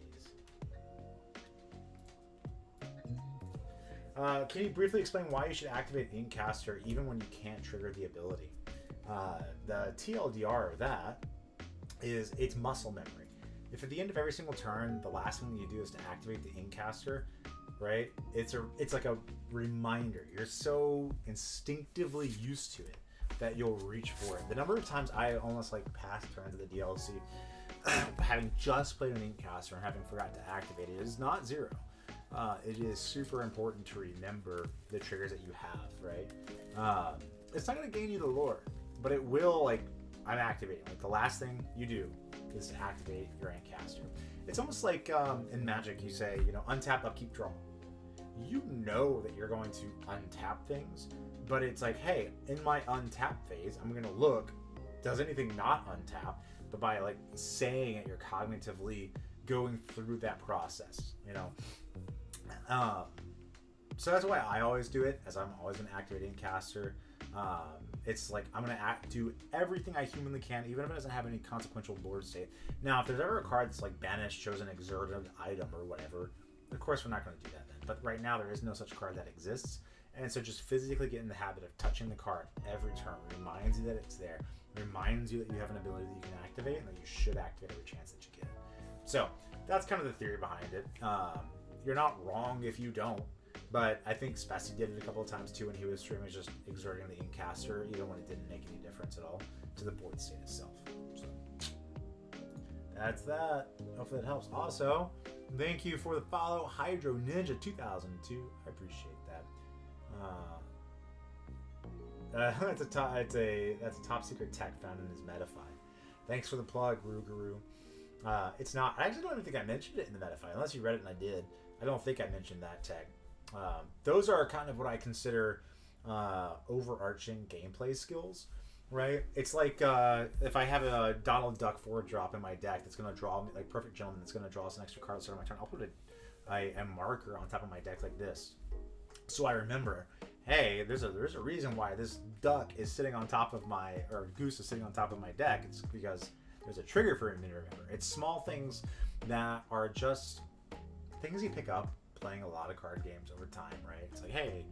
Can you briefly explain why you should activate Incaster even when you can't trigger the ability? The TLDR of that is it's muscle memory. If at the end of every single turn, the last thing you do is to activate the Incaster, right? It's like a reminder. You're so instinctively used to it that you'll reach for it. The number of times I almost like passed turns of the DLC having just played an Incaster and having forgotten to activate it is not zero. It is super important to remember the triggers that you have, right? It's not going to gain you the lore, but it will, like, I'm activating. Like, the last thing you do is to activate your Incaster. It's almost like in Magic, you say, you know, untap, upkeep, draw. You know that you're going to untap things, but it's like, hey, in my untap phase, I'm going to look, does anything not untap? But by, like, saying it, you're cognitively going through that process, you know? So that's why I always do it, as I'm always going to activate Incaster. It's like I'm going to do everything I humanly can, even if it doesn't have any consequential board state. Now, if there's ever a card that's like banished, shows an exerted item or whatever, of course we're not going to do that then. But right now there is no such card that exists. And so just physically get in the habit of touching the card every turn reminds you that it's there, reminds you that you have an ability that you can activate and that you should activate every chance that you get. So that's kind of the theory behind it. You're not wrong if you don't. But I think Spessy did it a couple of times too when he was streaming, just exerting the Incaster, even when it didn't make any difference at all to the board state itself. So that's that. Hopefully that helps. Also, thank you for the follow, Hydro Ninja 2002. I appreciate that. That's a top secret tech found in his metafy. Thanks for the plug, Guru. It's not. I actually don't even think I mentioned it in the metafy, unless you read it and I did. I don't think I mentioned that tech. Those are kind of what I consider overarching gameplay skills, right? It's like if I have a Donald Duck 4-drop in my deck that's going to draw me, like Perfect Gentleman, that's going to draw us an extra card at the start of my turn, I'll put a marker on top of my deck like this. So I remember, hey, there's a reason why this duck is sitting on top of my, or goose is sitting on top of my deck. It's because there's a trigger for me to remember. It's small things that are just things you pick up playing a lot of card games over time, right? It's like, hey,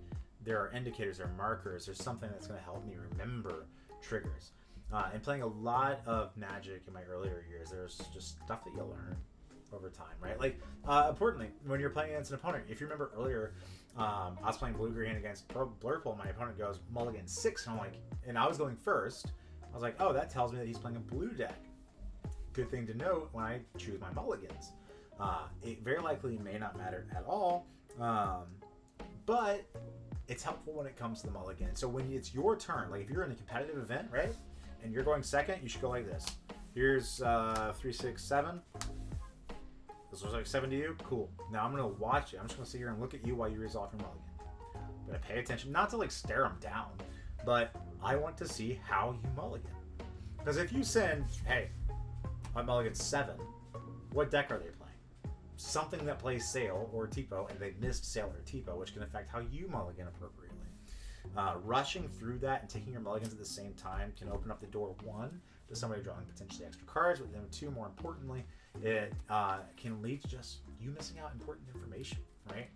there are indicators, there are markers, there's something that's going to help me remember triggers. And playing a lot of Magic in my earlier years, there's just stuff that you learn over time, right? Like, importantly, when you're playing against an opponent, if you remember earlier, I was playing blue-green against Blurple, and my opponent goes mulligan 6, and I'm like, and I was going first, I was like, oh, that tells me that he's playing a blue deck. Good thing to note when I choose my mulligans. It very likely may not matter at all, but it's helpful when it comes to the mulligan. So when it's your turn, like if you're in a competitive event, right, and you're going second, you should go like this. Here's 3, 6, 7. This looks like 7 to you. Cool. Now I'm gonna watch it. I'm just gonna sit here and look at you while you resolve your mulligan. I'm gonna pay attention, not to like stare them down, but I want to see how you mulligan. Because if you send, hey, I mulligan 7, what deck are they playing? Something that plays Sail or Tipo, and they missed Sail or Tipo, which can affect how you mulligan appropriately. Rushing through that and taking your mulligans at the same time can open up the door, 1, to somebody drawing potentially extra cards, but then 2, more importantly, it can lead to just you missing out important information, right?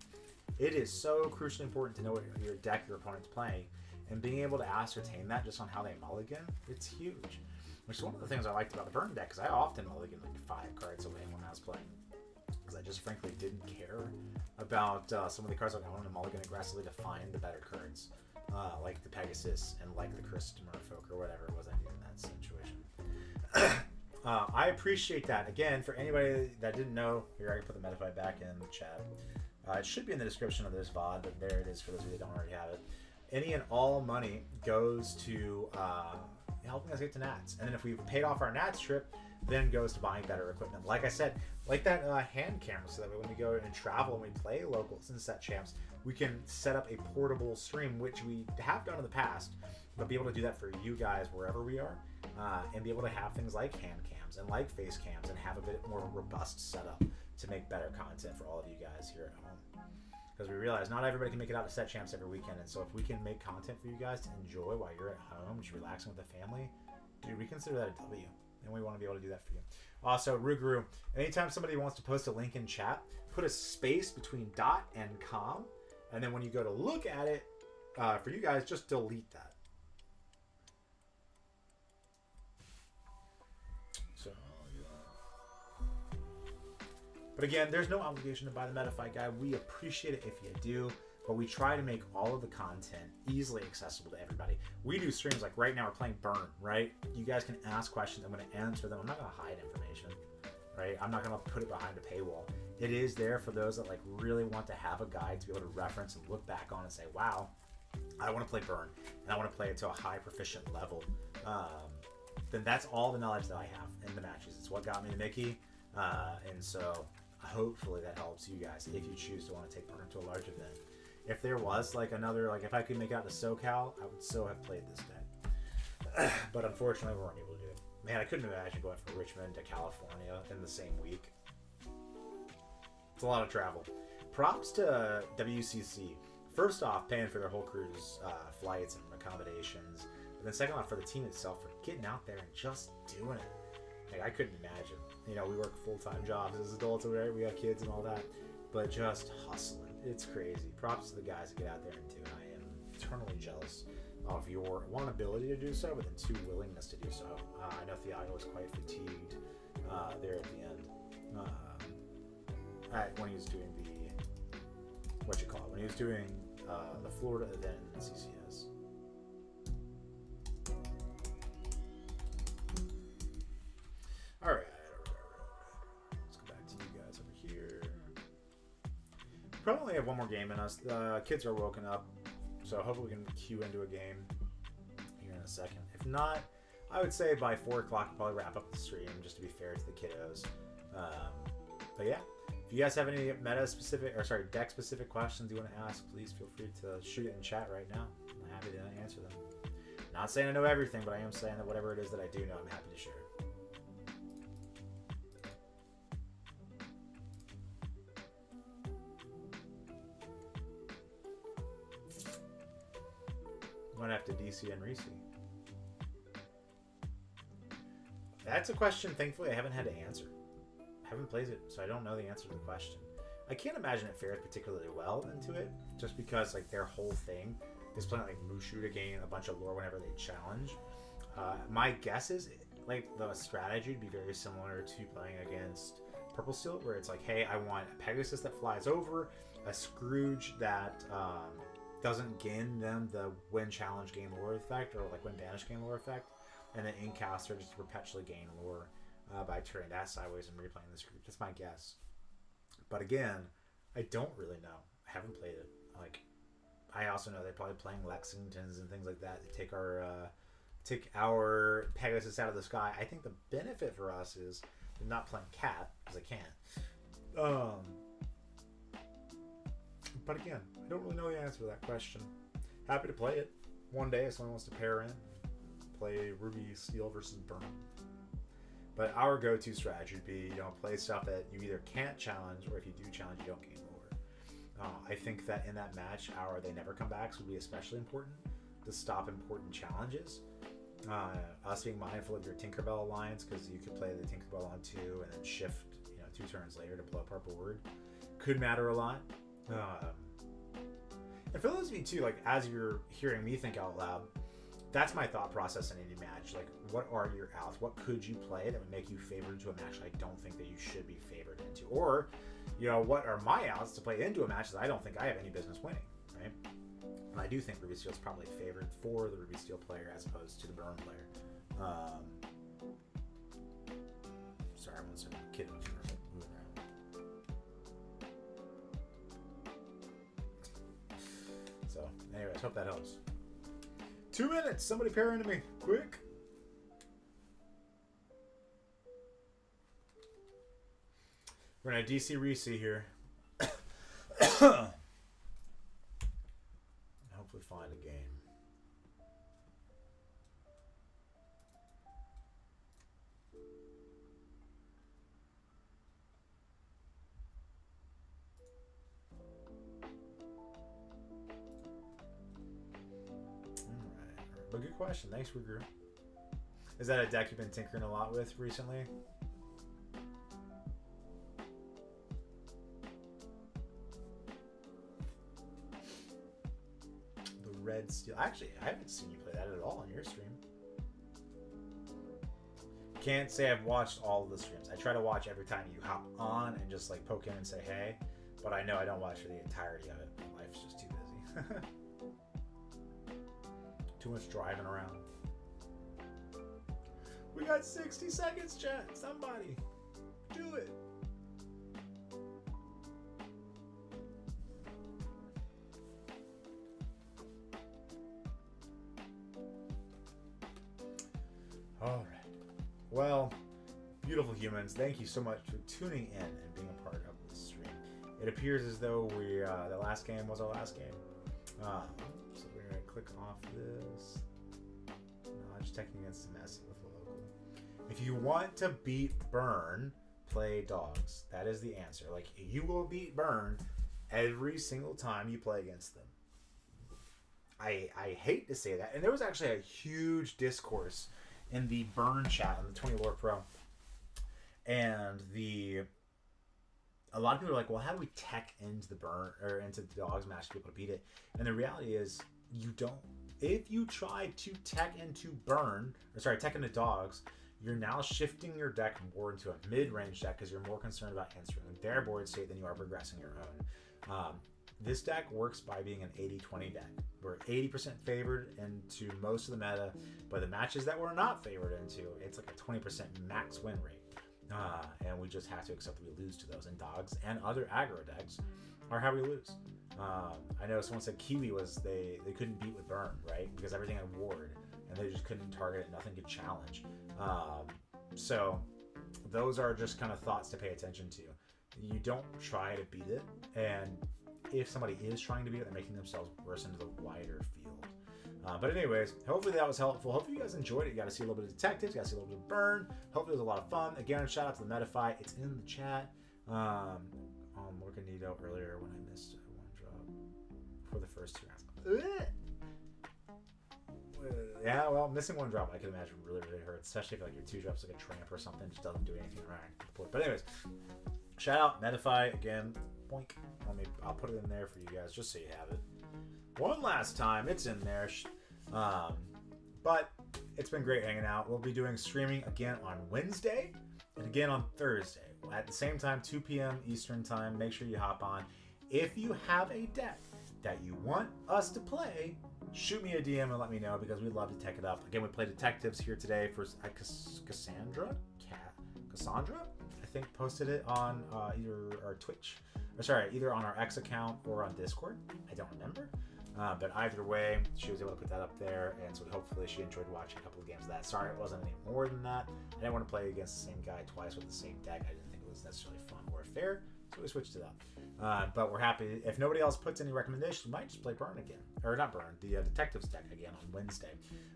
It is so crucially important to know what your deck your opponent's playing, and being able to ascertain that just on how they mulligan, it's huge. Which is one of the things I liked about the Burn deck, because I often mulligan like 5 cards away when I was playing. I just frankly didn't care about some of the cards like I want to mulligan aggressively to find the better cards, like the Pegasus and like the Christ Merfolk or whatever it was I did in that situation. I appreciate that. Again, for anybody that didn't know, here I can put the metafy back in the chat. It should be in the description of this VOD, but there it is for those of you that don't already have it. Any and all money goes to helping us get to Nats. And then if we've paid off our Nats trip, then goes to buying better equipment. Like I said, like that hand camera, so that way when we go and travel and we play locals and set champs, we can set up a portable stream, which we have done in the past, but be able to do that for you guys wherever we are, and be able to have things like hand cams and like face cams and have a bit more robust setup to make better content for all of you guys here at home. Because we realize not everybody can make it out to set champs every weekend, and so if we can make content for you guys to enjoy while you're at home, just relaxing with the family, dude, we consider that a W, and we want to be able to do that for you. Also, Ruguru, anytime somebody wants to post a link in chat, put a space between dot and com, and then when you go to look at it, for you guys, just delete that. So, but again, there's no obligation to buy the metafy guide. We appreciate it if you do, but we try to make all of the content easily accessible to everybody. We do streams like right now we're playing Burn, right? You guys can ask questions. I'm going to answer them. I'm not going to hide information, right? I'm not going to put it behind a paywall. It is there for those that like really want to have a guide to be able to reference and look back on and say, wow, I want to play Burn and I want to play it to a high proficient level. Then that's all the knowledge that I have in the matches. It's what got me to Mickey, and so hopefully that helps you guys if you choose to want to take part into a large event. If there was like another, like if I could make it out to SoCal, I would so have played this deck. But unfortunately, we weren't able to do it. Man, I couldn't imagine going from Richmond to California in the same week. It's a lot of travel. Props to WCC. First off, paying for their whole crew's flights and accommodations. And then second off, for the team itself, for getting out there and just doing it. Like, I couldn't imagine. You know, we work full-time jobs as adults, right? We have kids and all that. But just hustling. It's crazy. Props to the guys that get out there and do it. I am eternally jealous of your, one, ability to do so, but then two, willingness to do so. I know Thiago was quite fatigued there at the end. When he was doing the, when he was doing the Florida event in CCS. All right. Let's go back to you guys over here. Probably only have one more game in us. The kids are woken up, so hopefully we can queue into a game here in a second. If not, I would say by 4 o'clock we'll probably wrap up the stream just to be fair to the kiddos. But yeah, if you guys have any meta-specific, or sorry, deck-specific questions you want to ask, please feel free to shoot it in chat right now. I'm happy to answer them. Not saying I know everything, but I am saying that whatever it is that I do know, I'm happy to share it. Might have to DC and Reese. That's a question, thankfully, I haven't had to answer. I haven't played it, so I don't know the answer to the question. I can't imagine it fares particularly well into it, just because like their whole thing is playing like Mushu to gain a bunch of lore whenever they challenge. My guess is like the strategy would be very similar to playing against Purple Steel, where it's like, hey, I want a Pegasus that flies over, a Scrooge that doesn't gain them the win challenge gain lore effect, or like win banish gain lore effect, and then Incaster just perpetually gain lore by turning that sideways and replaying the Scrooge. That's my guess. But again, I don't really know. I haven't played it. Like, I also know they're probably playing Lexingtons and things like that to take our Pegasus out of the sky. I think the benefit for us is they're not playing Cat, because I can't. But again, I don't really know the answer to that question. Happy to play it one day if someone wants to pair in. Play Ruby Steel versus Burn. But our go-to strategy would be, play stuff that you either can't challenge, or if you do challenge, you don't gain lore. I think that in that match, our They Never Come Backs would be especially important to stop important challenges. Us being mindful of your Tinkerbell alliance, because you could play the Tinkerbell on 2 and then shift 2 turns later to blow up our board. Could matter a lot. And for those of you too, like as you're hearing me think out loud, that's my thought process in any match. Like, what are your outs? What could you play that would make you favored into a match I don't think that you should be favored into? Or, you know, what are my outs to play into a match that I don't think I have any business winning, right? And I do think Ruby Steel is probably favored for the Ruby Steel player as opposed to the Burn player. Sorry, one second. Kid was moving around. So, anyways, hope that helps. 2 minutes. Somebody pair into me, quick. We're gonna DC Reese here. Hopefully find a game. Alright. But good question. Thanks, Ruger. Is that a deck you've been tinkering a lot with recently? Red Steel. Actually, I haven't seen you play that at all on your stream. Can't say I've watched all of the streams. I try to watch every time you hop on and just like poke in and say hey, but I know I don't watch for the entirety of it. My life's just too busy. Too much driving around. We got 60 seconds, chat. Somebody do it. All right. Well, beautiful humans, thank you so much for tuning in and being a part of this stream. It appears as though the last game was our last game. So we're gonna click off this. No, just checking against Messi with the local. If you want to beat Burn, play dogs. That is the answer. Like, you will beat Burn every single time you play against them. I hate to say that. And there was actually a huge discourse in the Burn chat on the 20 Lore Pro, and a lot of people are like, well, how do we tech into the Burn or into the dogs match to be able to beat it? And the reality is, you don't. If you try to tech into tech into dogs, you're now shifting your deck more into a mid-range deck because you're more concerned about answering their board state than you are progressing your own. This deck works by being an 80-20 deck. We're 80% favored into most of the meta, but the matches that we're not favored into, it's like a 20% max win rate. And we just have to accept that we lose to those. And dogs and other aggro decks are how we lose. I know someone said Kiwi was they couldn't beat with Burn, right? Because everything had ward, and they just couldn't target it, nothing could challenge. So those are just kind of thoughts to pay attention to. You don't try to beat it, and if somebody is trying to beat it, they're making themselves worse into the wider field. But anyways, hopefully that was helpful. Hopefully you guys enjoyed it. You got to see a little bit of Detectives, you got to see a little bit of Burn. Hopefully it was a lot of fun. Again, shout out to the Metafy. It's in the chat. On Morganito earlier when I missed one drop for the first 2 rounds. Yeah, well, missing one drop I can imagine really hurts, especially if like your 2 drops like a tramp or something, just doesn't do anything right. But anyways, shout out Metafy again. Boink. I'll put it in there for you guys just so you have it. One last time, it's in there. But it's been great hanging out. We'll be doing streaming again on Wednesday and again on Thursday at the same time, 2 p.m. Eastern time. Make sure you hop on. If you have a deck that you want us to play, shoot me a DM and let me know because we'd love to tech it up. Again, we played Detectives here today for Cassandra, I think, posted it on either our Twitch, either on our X account or on Discord. I don't remember. But either way, she was able to put that up there, and so hopefully she enjoyed watching a couple of games of that. Sorry it wasn't any more than that. I didn't want to play against the same guy twice with the same deck. I didn't think it was necessarily fun or fair, so we switched it up. But we're happy. If nobody else puts any recommendations, we might just play Burn again. Or not Burn, the Detectives deck again on Wednesday.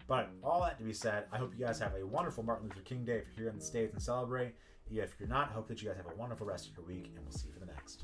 But all that to be said, I hope you guys have a wonderful Martin Luther King Day if you're here in the States and celebrate. If you're not, I hope that you guys have a wonderful rest of your week, and we'll see you for the next.